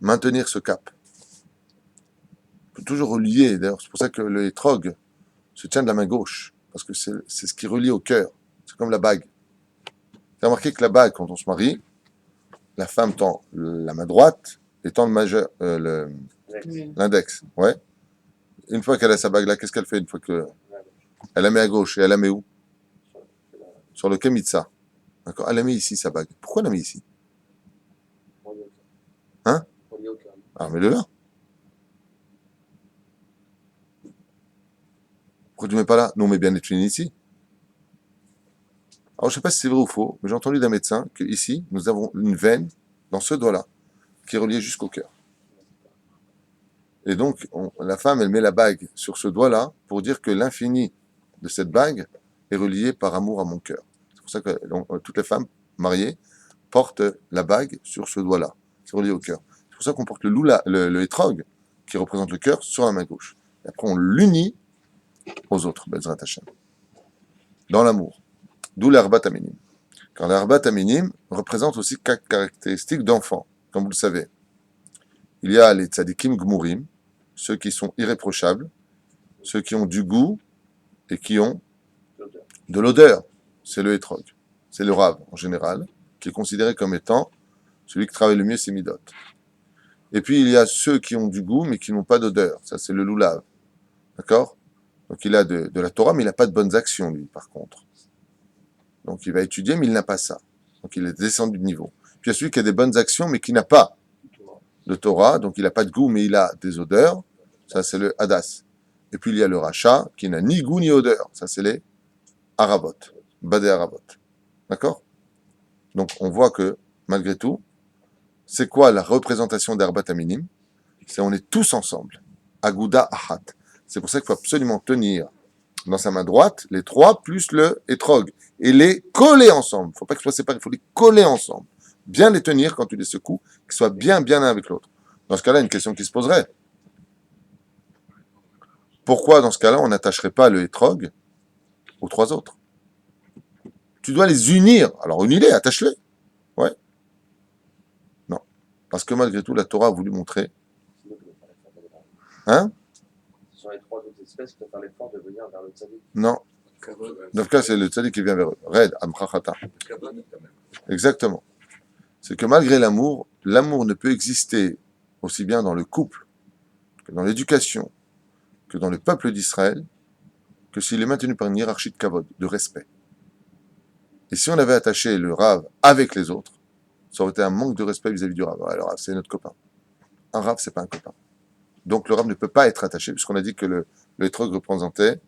maintenir ce cap. On peut toujours relier. D'ailleurs, c'est pour ça que le hétrog se tient de la main gauche. Parce que c'est ce qui relie au cœur. C'est comme la bague. T'as remarqué que la bague, quand on se marie, la femme tend la main droite et tend l'index. Ouais. Une fois qu'elle a sa bague là, qu'est-ce qu'elle fait une fois que elle la met à gauche et elle la met où? Sur le kemitsa. D'accord. Elle la met ici sa bague. Pourquoi elle la met ici? Hein? Alors mets-le là. Pourquoi tu ne mets pas là? Nous on met bien les tuines ici. Alors je ne sais pas si c'est vrai ou faux, mais j'ai entendu d'un médecin que ici nous avons une veine dans ce doigt-là qui est reliée jusqu'au cœur. Et donc, la femme, elle met la bague sur ce doigt-là pour dire que l'infini de cette bague est relié par amour à mon cœur. C'est pour ça que toutes les femmes mariées portent la bague sur ce doigt-là. C'est relié au cœur. C'est pour ça qu'on porte le hétrog, qui représente le cœur, sur la main gauche. Et après, on l'unit aux autres, Bezrat Hashem, dans l'amour. D'où l'Arbat Aminim. Car l'Arbat Aminim représente aussi 4 caractéristiques d'enfants, comme vous le savez. Il y a les tzadikim gmurim, ceux qui sont irréprochables, ceux qui ont du goût et qui ont de l'odeur. C'est le hétrog. C'est le rave, en général, qui est considéré comme étant celui qui travaille le mieux ses midot. Et puis, il y a ceux qui ont du goût, mais qui n'ont pas d'odeur. Ça, c'est le loulav. D'accord? Donc, il a de la Torah, mais il n'a pas de bonnes actions, lui, par contre. Donc, il va étudier, mais il n'a pas ça. Donc, il est descendu de niveau. Puis, il y a celui qui a des bonnes actions, mais qui n'a pas de Torah, donc il n'a pas de goût, mais il a des odeurs. Ça, c'est le Hadas. Et puis, il y a le Racha, qui n'a ni goût ni odeur. Ça, c'est les Arabot. Badé Arabot. D'accord? Donc, on voit que, malgré tout, c'est quoi la représentation d'Arbat Aminim? C'est on est tous ensemble. Aguda Ahat. C'est pour ça qu'il faut absolument tenir dans sa main droite les 3 plus le hétrog et les coller ensemble. Il ne faut pas qu'ils soient séparés, il faut les coller ensemble. Bien les tenir quand tu les secoues, qu'ils soient bien l'un avec l'autre. Dans ce cas-là, une question qui se poserait. Pourquoi, dans ce cas-là, on n'attacherait pas le hétrog aux 3 autres? Tu dois les unir. Alors, unis-les, attache-les. Ouais. Non. Parce que malgré tout, la Torah a voulu montrer. Hein? Ce sont les 3 autres espèces qui ont fait l'effort de venir vers le tzaddik. Non. Dans le cas, c'est le tzaddik qui vient vers eux. Red, amchachata. Exactement. C'est que malgré l'amour, l'amour ne peut exister aussi bien dans le couple, que dans l'éducation, que dans le peuple d'Israël, que s'il est maintenu par une hiérarchie de kavod, de respect. Et si on avait attaché le Rav avec les autres, ça aurait été un manque de respect vis-à-vis du Rav. Ouais, le Rav, c'est notre copain. Un Rav, c'est pas un copain. Donc le Rav ne peut pas être attaché, puisqu'on a dit que le Etrog représentait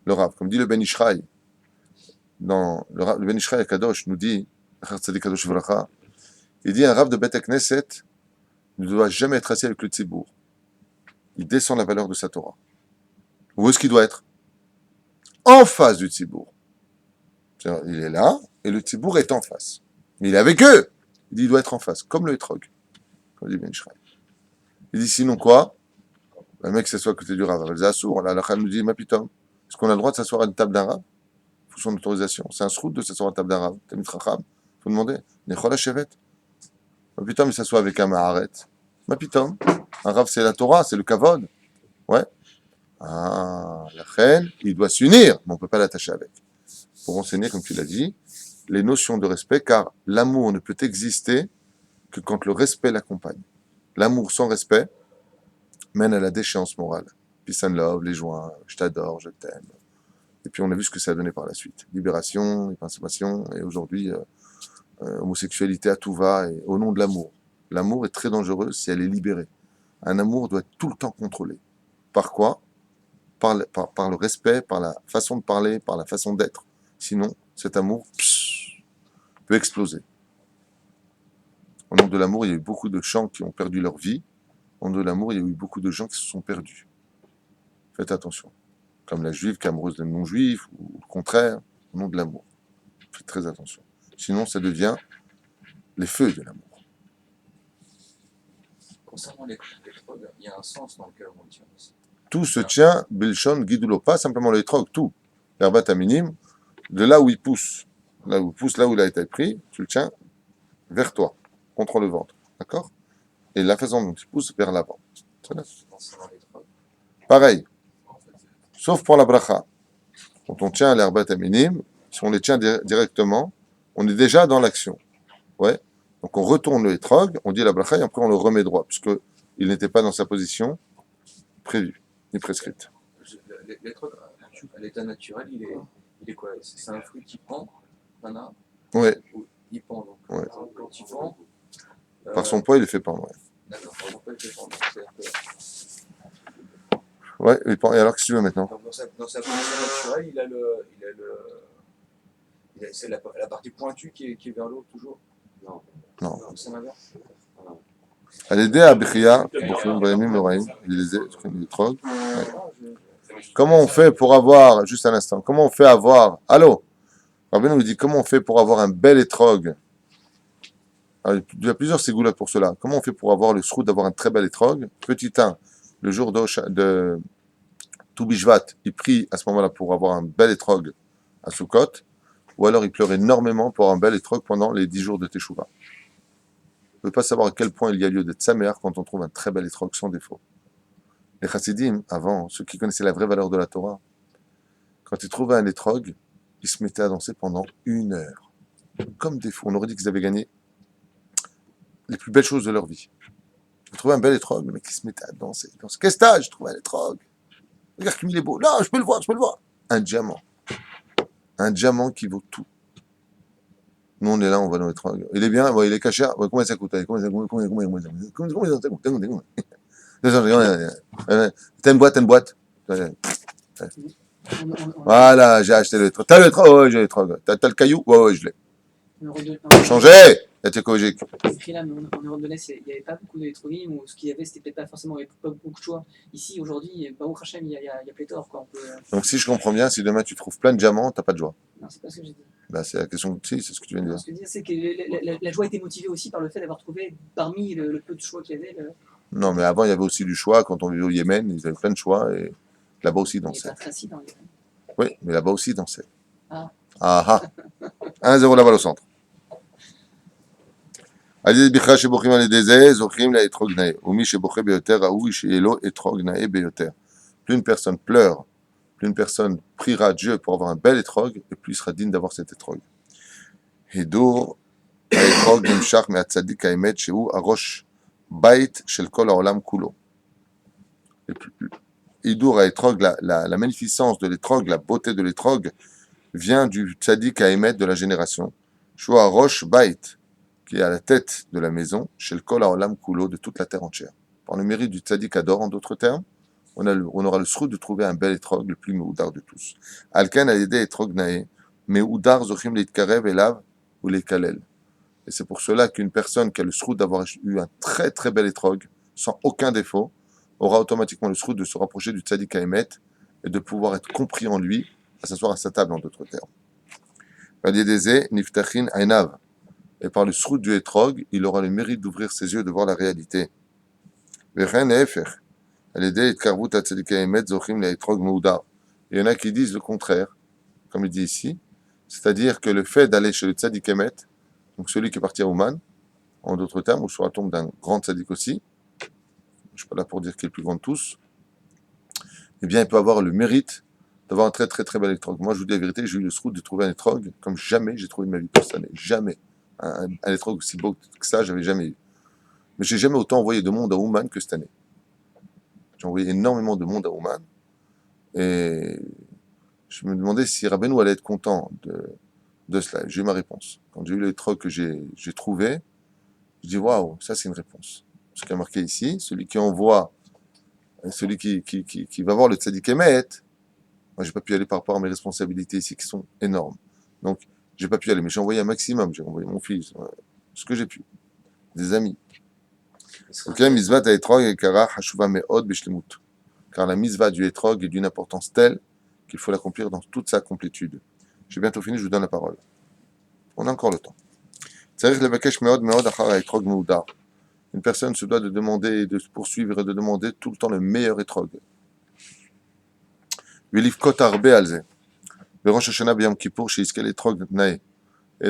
le Rav. Comme dit le Ben Ishraï, le Ben Ishraï Kadosh nous dit, il dit un Rav de Bet Knesset ne doit jamais être assis avec le Tzibour. Il descend la valeur de sa Torah. Où est-ce qu'il doit être? En face du Tzibour. Il est là, et le Tzibour est en face. Mais il est avec eux. Il dit, il doit être en face, comme le Etrog. Comme dit Ben Ishraï. Il dit, sinon quoi? Le mec s'assoit à côté du Rav. La Halakha nous dit, ma pitom, est-ce qu'on a le droit de s'asseoir à une table d'un Rav? Il faut son autorisation. C'est un srout de s'asseoir à une table d'un Rav. T'as mis Tracham. Il faut demander. Nechol Hashevet. Ma pitom, il s'assoit avec un Maharet. Ma pitom. Un Rav, c'est la Torah, c'est le Kavod. Ouais. Ah, la reine, il doit s'unir, mais on ne peut pas l'attacher avec. Pour enseigner, comme tu l'as dit, les notions de respect, car l'amour ne peut exister que quand le respect l'accompagne. L'amour sans respect mène à la déchéance morale. Peace and love, les joints, je t'adore, je t'aime. Et puis on a vu ce que ça a donné par la suite. Libération, émancipation, et aujourd'hui, homosexualité à tout va, et au nom de l'amour. L'amour est très dangereux si elle est libérée. Un amour doit être tout le temps contrôlé. Par quoi? Par le respect, par la façon de parler, par la façon d'être. Sinon, cet amour peut exploser. Au nom de l'amour, il y a eu beaucoup de gens qui ont perdu leur vie. Au nom de l'amour, il y a eu beaucoup de gens qui se sont perdus. Faites attention. Comme la juive qui est amoureuse d'un non-juif, ou le contraire, au nom de l'amour. Faites très attention. Sinon, ça devient les feux de l'amour. Concernant les trogues, il y a un sens dans lequel on le tient aussi. Tout se tient, Bilshon, Gidulo, pas simplement les trogues, tout. L'herbat minime, de là où il pousse, là où il a été pris, tu le tiens vers toi, contre le ventre. D'accord? Et la façon dont il pousse vers l'avant. Concernant les trogues, Pareil, sauf pour la bracha. Quand on tient l'herbat minime, si on les tient directement, on est déjà dans l'action. Ouais. Donc on retourne le etrog, on dit la bracha et après on le remet droit, puisqu'il n'était pas dans sa position prévue, ni prescrite. les trogues, à l'état naturel, il est quoi? C'est un fruit qui pend, un arbre? Ouais. Il pend, donc Ouais. quand il pend. Par son poids, il est fait pendre. Ouais. D'accord, par son poids, il fait pendre. Ouais, il pend. Et alors, qu'est-ce que tu veux maintenant? Donc, dans sa position naturelle, c'est la partie pointue qui est vers l'eau toujours? Non. C'est l'inverse? Al-Yedé Abichia, Bochim Bayamim Loraim, les trogues. Comment on fait pour avoir, juste un instant, comment on fait avoir, allô, Rabbi nous dit, comment on fait pour avoir un bel étrog? Il y a plusieurs ségoulottes pour cela. Comment on fait pour avoir le srout d'avoir un très bel étrog? Petit 1, le jour de Toubishvat, il prie à ce moment-là pour avoir un bel étrog à Sukkot, ou alors il pleure énormément pour avoir un bel étrog pendant les 10 jours de Teshuvah. On ne peut pas savoir à quel point il y a lieu d'être samer quand on trouve un très bel étrog sans défaut. Les chassidim, avant, ceux qui connaissaient la vraie valeur de la Torah, quand ils trouvaient un étrog, ils se mettaient à danser pendant 1 heure. Comme des fous. On aurait dit qu'ils avaient gagné les plus belles choses de leur vie. Ils trouvaient un bel étrog, le mec qui se mettait à danser. Qu'est-ce que t'as? J'ai trouvé un étrog. Regarde comme il est beau. Non, je peux le voir. Un diamant. Un diamant qui vaut tout. Nous, on est là, on va dans l'étrog. Il est bien, il est caché. Combien ça coûte? Combien ça coûte? T'as une boîte. Voilà, j'ai acheté le trogue. T'as le trogue? Ouais, j'ai le trogue. T'as le caillou? Ouais, je l'ai. Changé! C'est écologique. Là, mais en Europe de l'Est, il n'y avait pas beaucoup d'électrolytes, ou ce qu'il y avait, c'était peut-être pas forcément, il n'y avait pas beaucoup de choix. Ici, aujourd'hui, Baruch Hashem, il y a pléthore, quoi. Donc, si je comprends bien, si demain tu trouves plein de diamants, t'as pas de joie. Non, c'est pas ce que j'ai dit. Bah, c'est la question. Si, c'est ce que tu viens de dire. Ce que je veux dire, c'est que la joie était motivée aussi par le fait d'avoir trouvé, parmi le peu de choix qu'il y avait. Non, mais avant, il y avait aussi du choix. Quand on vivait au Yémen, ils avaient plein de choix et là-bas aussi, ils dansaient. Il n'y a pas Tracy dans le Yémen. Oui, mais là-bas aussi, ils dansaient. Ah. Ah ah. 1-0 là-bas au centre. Plus une personne pleure, plus une personne priera Dieu pour avoir un bel étrog, et plus il sera digne d'avoir cet étrog. Hidur האתרוג נמשך מהצדיק האמת שהוא הראש בית של כל העולם כולו. Hidour à Etrog, la magnificence de l'étrog, la beauté de l'étrog, vient du tzaddik à émettre de la génération. Shua Rosh Bait, qui est à la tête de la maison, chez le Kol Haolam Kulo, de toute la terre entière. Par le mérite du tzaddik Ador, en d'autres termes, on aura le sroud de trouver un bel étrog, le plus meoudar de tous. Alken a aidé étrog nae, meoudar zochim leitkarev elav ou leikalel. Et c'est pour cela qu'une personne qui a le sroud d'avoir eu un très très bel étrog, sans aucun défaut, aura automatiquement le sroud de se rapprocher du tzaddik à émettre et de pouvoir être compris en lui, à s'asseoir à sa table en d'autres termes. Niftachin Ainav. Et par le sroud du étrog, il aura le mérite d'ouvrir ses yeux, de voir la réalité. Il y en a qui disent le contraire, comme il dit ici, c'est-à-dire que le fait d'aller chez le tzaddik Emet, donc celui qui est parti à Ouman, en d'autres termes, ou sur la tombe d'un grand tzaddik aussi, je ne suis pas là pour dire qu'il est le plus grand de tous, eh bien il peut avoir le mérite d'avoir un très très très bel étrog. Moi je vous dis la vérité, j'ai eu le sroud de trouver un étrog comme jamais j'ai trouvé de ma vie pour cette année. Jamais. Un étrog aussi beau que ça, j'avais jamais eu. Mais j'ai jamais autant envoyé de monde à Ouman que cette année. J'ai envoyé énormément de monde à Ouman. Et je me demandais si Rabbeinu allait être content de cela. J'ai eu ma réponse. Quand j'ai eu l'étrog que j'ai trouvé, je dis waouh, ça c'est une réponse. Ce qui est marqué ici, celui qui envoie, celui qui va voir le tzaddik Emet, moi j'ai pas pu y aller par rapport à mes responsabilités ici qui sont énormes. Donc j'ai pas pu y aller, mais j'ai envoyé un maximum. J'ai envoyé mon fils, ce que j'ai pu, des amis. Ok, misvat à etrog et kara hashuva meod bishlemut. Car la misva du etrog est d'une importance telle qu'il faut l'accomplir dans toute sa complétude. J'ai bientôt fini, je vous donne la parole. On a encore le temps. Une personne se doit de demander, de poursuivre et de demander tout le temps le meilleur etrog. Et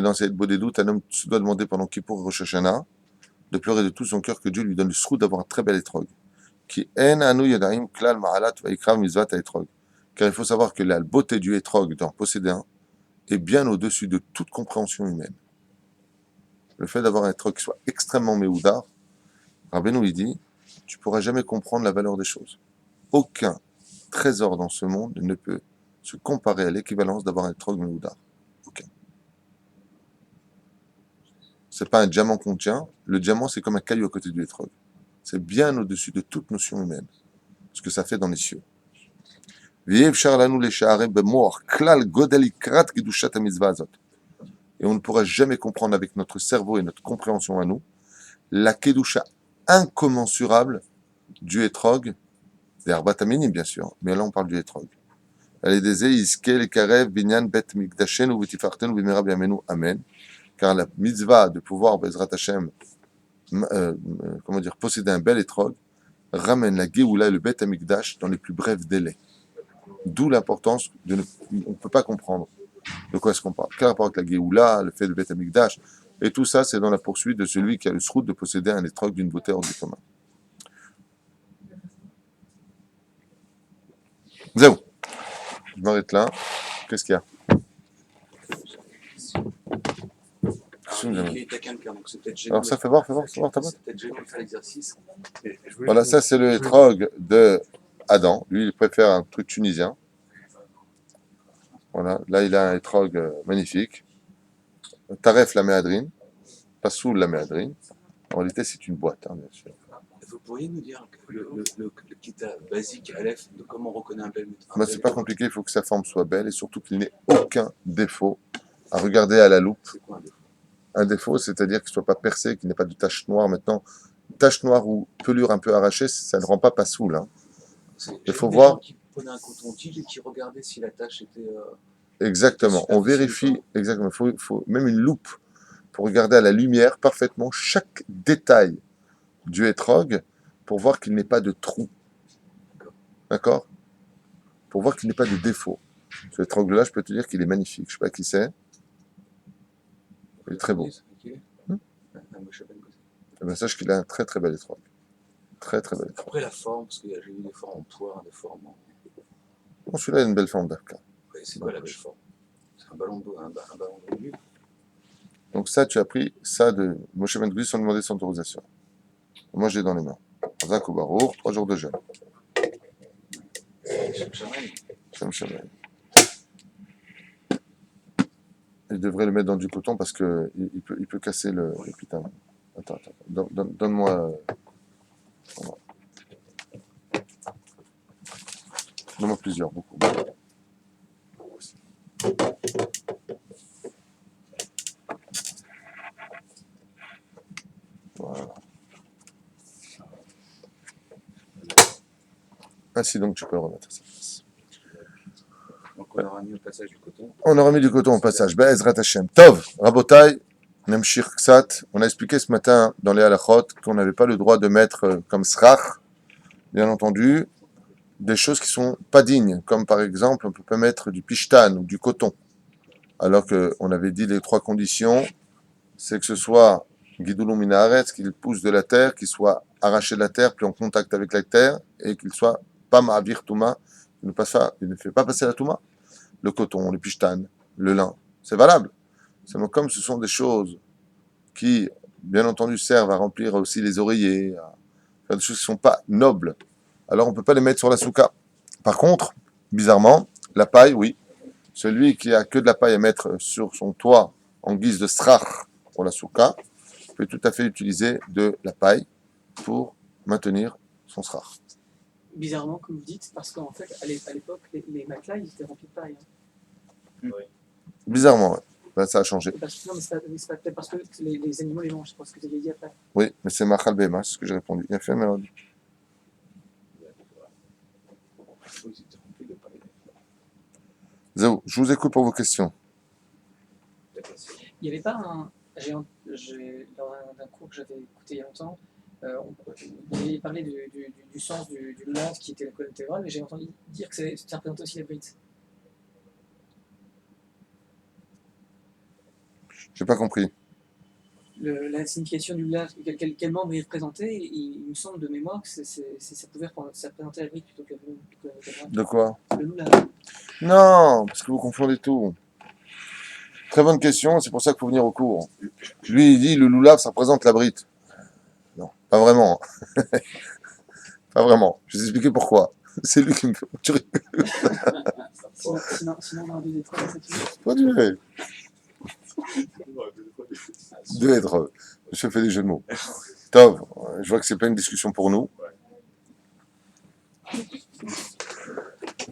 dans cette beauté doute, un homme se doit demander pendant Kippour et Rosh Hashanah de pleurer de tout son cœur que Dieu lui donne le sroud d'avoir un très bel etrog. Car il faut savoir que la beauté du etrog d'en posséder un est bien au-dessus de toute compréhension humaine. Le fait d'avoir un etrog qui soit extrêmement méoudar, Rabbeinu il dit, tu ne pourras jamais comprendre la valeur des choses. Aucun trésor dans ce monde ne peut se comparer à l'équivalence d'avoir un etrog méoudar. Aucun. C'est pas un diamant qu'on tient, le diamant c'est comme un caillou à côté du etrog. C'est bien au-dessus de toute notion humaine, ce que ça fait dans les cieux. Et on ne pourra jamais comprendre avec notre cerveau et notre compréhension à nous la kedusha incommensurable du etrog, des Arbat Aminim bien sûr, mais là on parle du etrog. Amen. Car la mitzvah de pouvoir, Bezrat Hashem, posséder un bel etrog, ramène la Géoula et le Bet Amikdash dans les plus brefs délais. D'où l'importance on ne peut pas comprendre de quoi est-ce qu'on parle. Quel rapport avec la Géoula, le fait de Bet Amikdash, et tout ça, c'est dans la poursuite de celui qui a le sroud de posséder un etrog d'une beauté hors du commun. Zéro. Je m'arrête là. Qu'est-ce qu'il y a? Alors ça, fais voir ta boîte. C'est peut-être gênant de faire l'exercice. Voilà, ça c'est le etrog de Adam. Lui, il préfère un truc tunisien. Voilà, là il a un etrog magnifique. Taref la méadrine, pas sous la méadrine. En réalité, c'est une boîte, bien sûr. Vous pourriez nous dire le kita basique Aleph de comment on reconnaît un bel métro? C'est pas compliqué, il faut que sa forme soit belle et surtout qu'il n'ait aucun défaut à regarder à la loupe. C'est quoi un défaut? Un défaut, c'est-à-dire qu'il ne soit pas percé, qu'il n'ait pas de tache noire. Maintenant, tache noire ou pelure un peu arrachée, ça ne rend pas passoul. Hein. Il faut voir. Gens qui prenaient un coton-tige et qui regardaient si la tache était. Exactement. On vérifie. Exactement. Il faut même une loupe pour regarder à la lumière parfaitement chaque détail du etrog pour voir qu'il n'ait pas de trou. D'accord? Pour voir qu'il n'ait pas de défaut. Ce etrog-là, je peux te dire qu'il est magnifique. Je ne sais pas qui c'est. Il est très beau. Sache qu'il a un très très bel etrog. Très très bel etrog. Après la forme, parce que j'ai vu des formes en poire, des formes en. Bon, celui-là a une belle forme d'arc. C'est quoi la belle forme? C'est un ballon de olive. Donc ça, tu as pris ça de Moshe Ben Gvir sans demander son autorisation. Moi, j'ai dans les mains. Razak ou Barour, 3 jours de jeûne. Shem Shamaim. Il devrait le mettre dans du coton parce que il peut casser le pitain. Attends. Donne-moi. Voilà. Donne-moi plusieurs, beaucoup. Voilà. Ainsi donc, tu peux le remettre à sa place. Donc on aura mis au passage du coton. On aura mis du coton au passage. Be'ezrat Hashem. Tov, Rabotai, Nemshir Ksat. On a expliqué ce matin dans les halachot qu'on n'avait pas le droit de mettre comme srach, bien entendu, des choses qui sont pas dignes, comme par exemple, on peut pas mettre du pishtan ou du coton. Alors qu'on avait dit les 3 conditions, c'est que ce soit Gidulum Minaharetz, qu'il pousse de la terre, qu'il soit arraché de la terre, puis en contact avec la terre, et qu'il soit pas ma'avir touma, il ne fait pas passer la touma. Le coton, le pishtan, le lin, c'est valable. Seulement comme ce sont des choses qui, bien entendu, servent à remplir aussi les oreillers, à faire des choses qui ne sont pas nobles, alors on ne peut pas les mettre sur la souka. Par contre, bizarrement, la paille, oui. Celui qui a que de la paille à mettre sur son toit en guise de srach pour la souka peut tout à fait utiliser de la paille pour maintenir son srach. Bizarrement, comme vous dites, parce qu'en fait, à l'époque, les matelas, ils étaient remplis de paille. Bizarrement, ouais. Ben, ça a changé. Non, mais c'est pas peut-être parce que les animaux les mangent, c'est pas ce que vous aviez dit après. Oui, mais c'est Machal Bema, c'est ce que j'ai répondu. Il a fait, mais Zéou, je vous écoute pour vos questions. Il n'y avait pas un. Lors d'un cours que j'avais écouté il y a longtemps, vous avez parlé du sens du lulav qui était la colonne vertébrale, mais j'ai entendu dire que ça représentait aussi la brite. J'ai pas compris. La signification du lulav, quel membre il représentait, il me semble de mémoire que ça représentait la brite plutôt que la colonne vertébrale. De quoi? Le lulav. Non, parce que vous confondez tout. Très bonne question, c'est pour ça qu'il faut venir au cours. Lui, il dit le loulav, ça représente la brite. Non, pas vraiment. Pas vraiment. Je vais vous expliquer pourquoi. C'est lui qui me fait. Sinon, on a deux étoiles, ça tue. Pas du vrai. Deux être. Je fais des jeux de mots. Tov, je vois que c'est pas une discussion pour nous.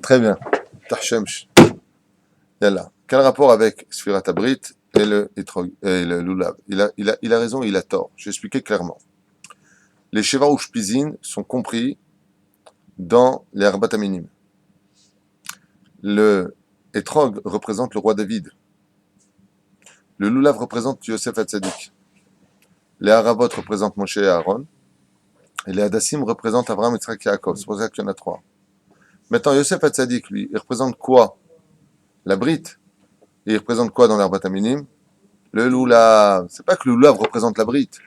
Très bien. Tachemch. Yalla. Quel rapport avec Sfirat Abrit et le Lulav? Il a raison, il a tort. Je vais expliquer clairement. Les Sheva ou Shpizin sont compris dans les Arbat Aminim. Le Etrog représente le roi David. Le Lulav représente Yosef Hatzadik. Les Harabot représentent Moshe et Aaron. Et les Hadassim représentent Abraham, Yitzhak et Yaakov. C'est pour ça qu'il y en a 3. Maintenant, Yosef Hatzadik, lui, il représente quoi? La Brite. Et il représente quoi dans l'Arbat Aminim? Le Lulav. C'est pas que le Lulav représente la Brite.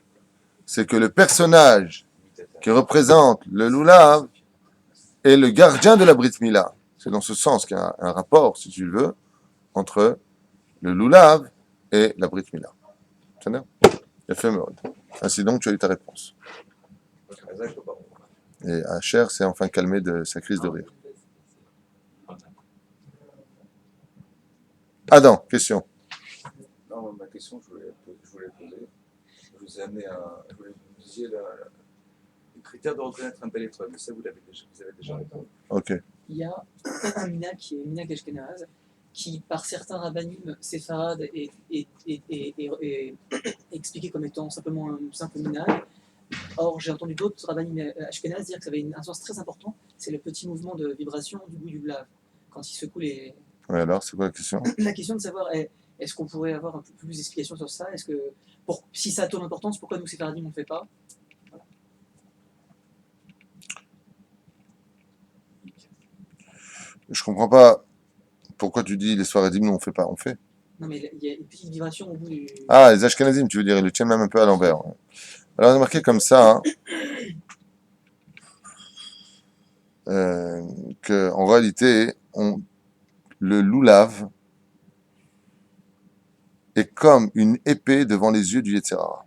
C'est que le personnage qui représente le Lulav est le gardien de la Brit Mila. C'est dans ce sens qu'il y a un rapport, si tu le veux, entre le Lulav et la Brit Mila. C'est bien? Il a fait mode. Ainsi donc, tu as eu ta réponse. Et Asher s'est enfin calmé de sa crise de rire. Adam, question. Non, ma question, je voulais poser. Je vous ai amené je voulais que vous disiez le critère de reconnaître un bel étoile, mais ça, vous avez déjà répondu. Ok. Il y a un minhag qui est minhag ashkenaz, qui par certains rabbinim séfarades est expliqué comme étant simplement un simple minhag. Or, j'ai entendu d'autres rabbinim ashkenaz dire que ça avait un sens très important, c'est le petit mouvement de vibration du bout du lave, quand il secoue les... Ouais, alors, c'est quoi la question? La question de savoir est-ce qu'on pourrait avoir un peu plus d'explications sur ça? Est-ce que, si ça a tant d'importance, pourquoi nous, séfaradim, on ne le fait pas? Voilà. Je comprends pas pourquoi tu dis les soirées d'hymne, on fait pas. On fait. Non, mais il y a une petite vibration au bout du... Ah, les Ashkenazim, tu veux dire, ils le tiennent même un peu à l'envers. Alors, on a marqué comme ça, hein, que en réalité, le loulav est comme une épée devant les yeux du Yetzer Hara.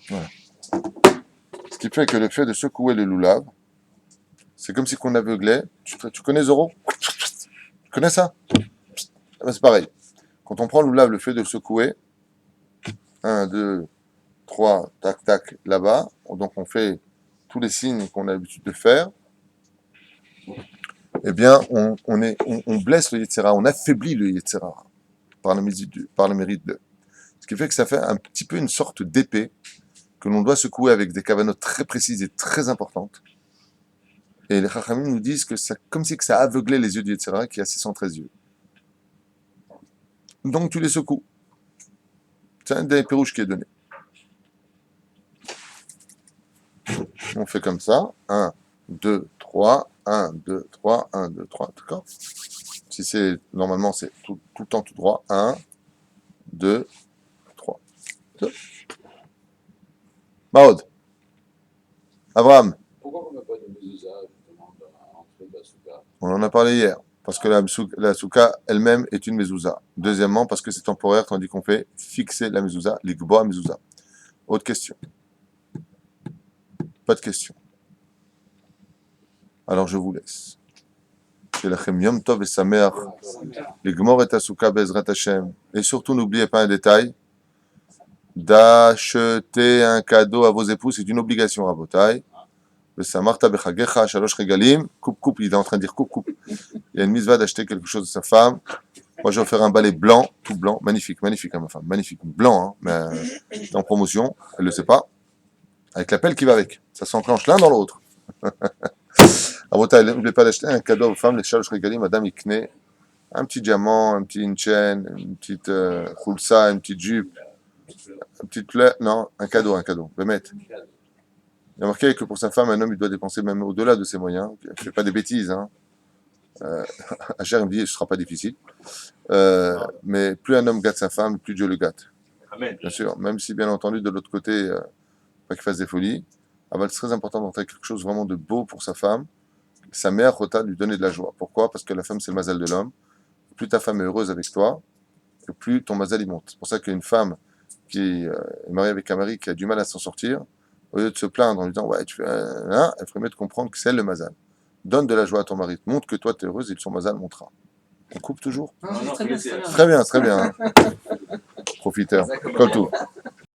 Voilà. Ce qui fait que le fait de secouer le loulav, c'est comme si qu'on aveuglait. Tu connais Zoro? Tu connais ça? Ah ben, c'est pareil. Quand on prend le loulav, le fait de le secouer, 1, 2, 3, tac, tac, là-bas, donc on fait tous les signes qu'on a l'habitude de faire, eh bien, on blesse le Yetzer Hara, on affaiblit le Yetzer Hara par le mérite de. Ce qui fait que ça fait un petit peu une sorte d'épée que l'on doit secouer avec des cavanotes très précises et très importantes. Et les Chachamim nous disent que c'est comme si que ça aveuglait les yeux du Yetzer Hara qui a 613 yeux. Donc tu les secoues. C'est un des pérouches qui est donné. On fait comme ça. 1, 2, 3, 1, 2, 3, 1, 2, 3, d'accord? Si c'est, normalement, c'est tout le temps tout droit. 1, 2, 3. Maud. Abraham. Pourquoi on n'a pas de mezouza, justement, entre la souka? On en a parlé hier. Parce que la souka elle-même est une mezouza. Deuxièmement, parce que c'est temporaire, tandis qu'on fait fixer la mezouza, l'igboa mezouza. Autre question. Pas de question. Alors je vous laisse. Shelachem Yom Tov et Sameach. L'igmor et Asuka Bezrat Hashem. Et surtout, n'oubliez pas un détail. D'acheter un cadeau à vos époux, c'est une obligation à Botaï. Le Samarta Bechagecha, Shalosh Regalim. Coupe, il est en train de dire coupe. Il y a une mitzvah d'acheter quelque chose à sa femme. Moi, je vais offrir un balai blanc, tout blanc, magnifique à ma femme, magnifique, blanc, hein, mais c'est en promotion, elle le sait pas, avec la pelle qui va avec. Ça s'enclenche l'un dans l'autre. Abotai, n'oubliez pas d'acheter un cadeau aux femmes, les Shalosh Regalim, Madame Ikne, un petit diamant, une chaîne, une petite khulsa, une petite jupe, une petite fleur, non, un cadeau, le mettre. Il y a marqué que pour sa femme, un homme, il doit dépenser même au-delà de ses moyens. Il ne fait pas des bêtises, hein. Hacher me dit, ce ne sera pas difficile. Mais plus un homme gâte sa femme, plus Dieu le gâte. Amen. Bien sûr, même si bien entendu, de l'autre côté, pas qu'il fasse des folies. C'est très important d'entrer quelque chose vraiment de beau pour sa femme. Sa mère, Rota, lui donner de la joie. Pourquoi? Parce que la femme, c'est le mazal de l'homme. Plus ta femme est heureuse avec toi, et plus ton mazal, il monte. C'est pour ça qu'une femme qui est mariée avec un mari qui a du mal à s'en sortir, au lieu de se plaindre en lui disant, ouais, tu fais hein, elle ferait mieux de comprendre que c'est le mazal. Donne de la joie à ton mari. Montre que toi, tu es heureuse et que son mazal montera. On coupe toujours? Non, c'est très bien, c'est très bien. Très bien, très bien. Hein. Profiteur. Comme tout.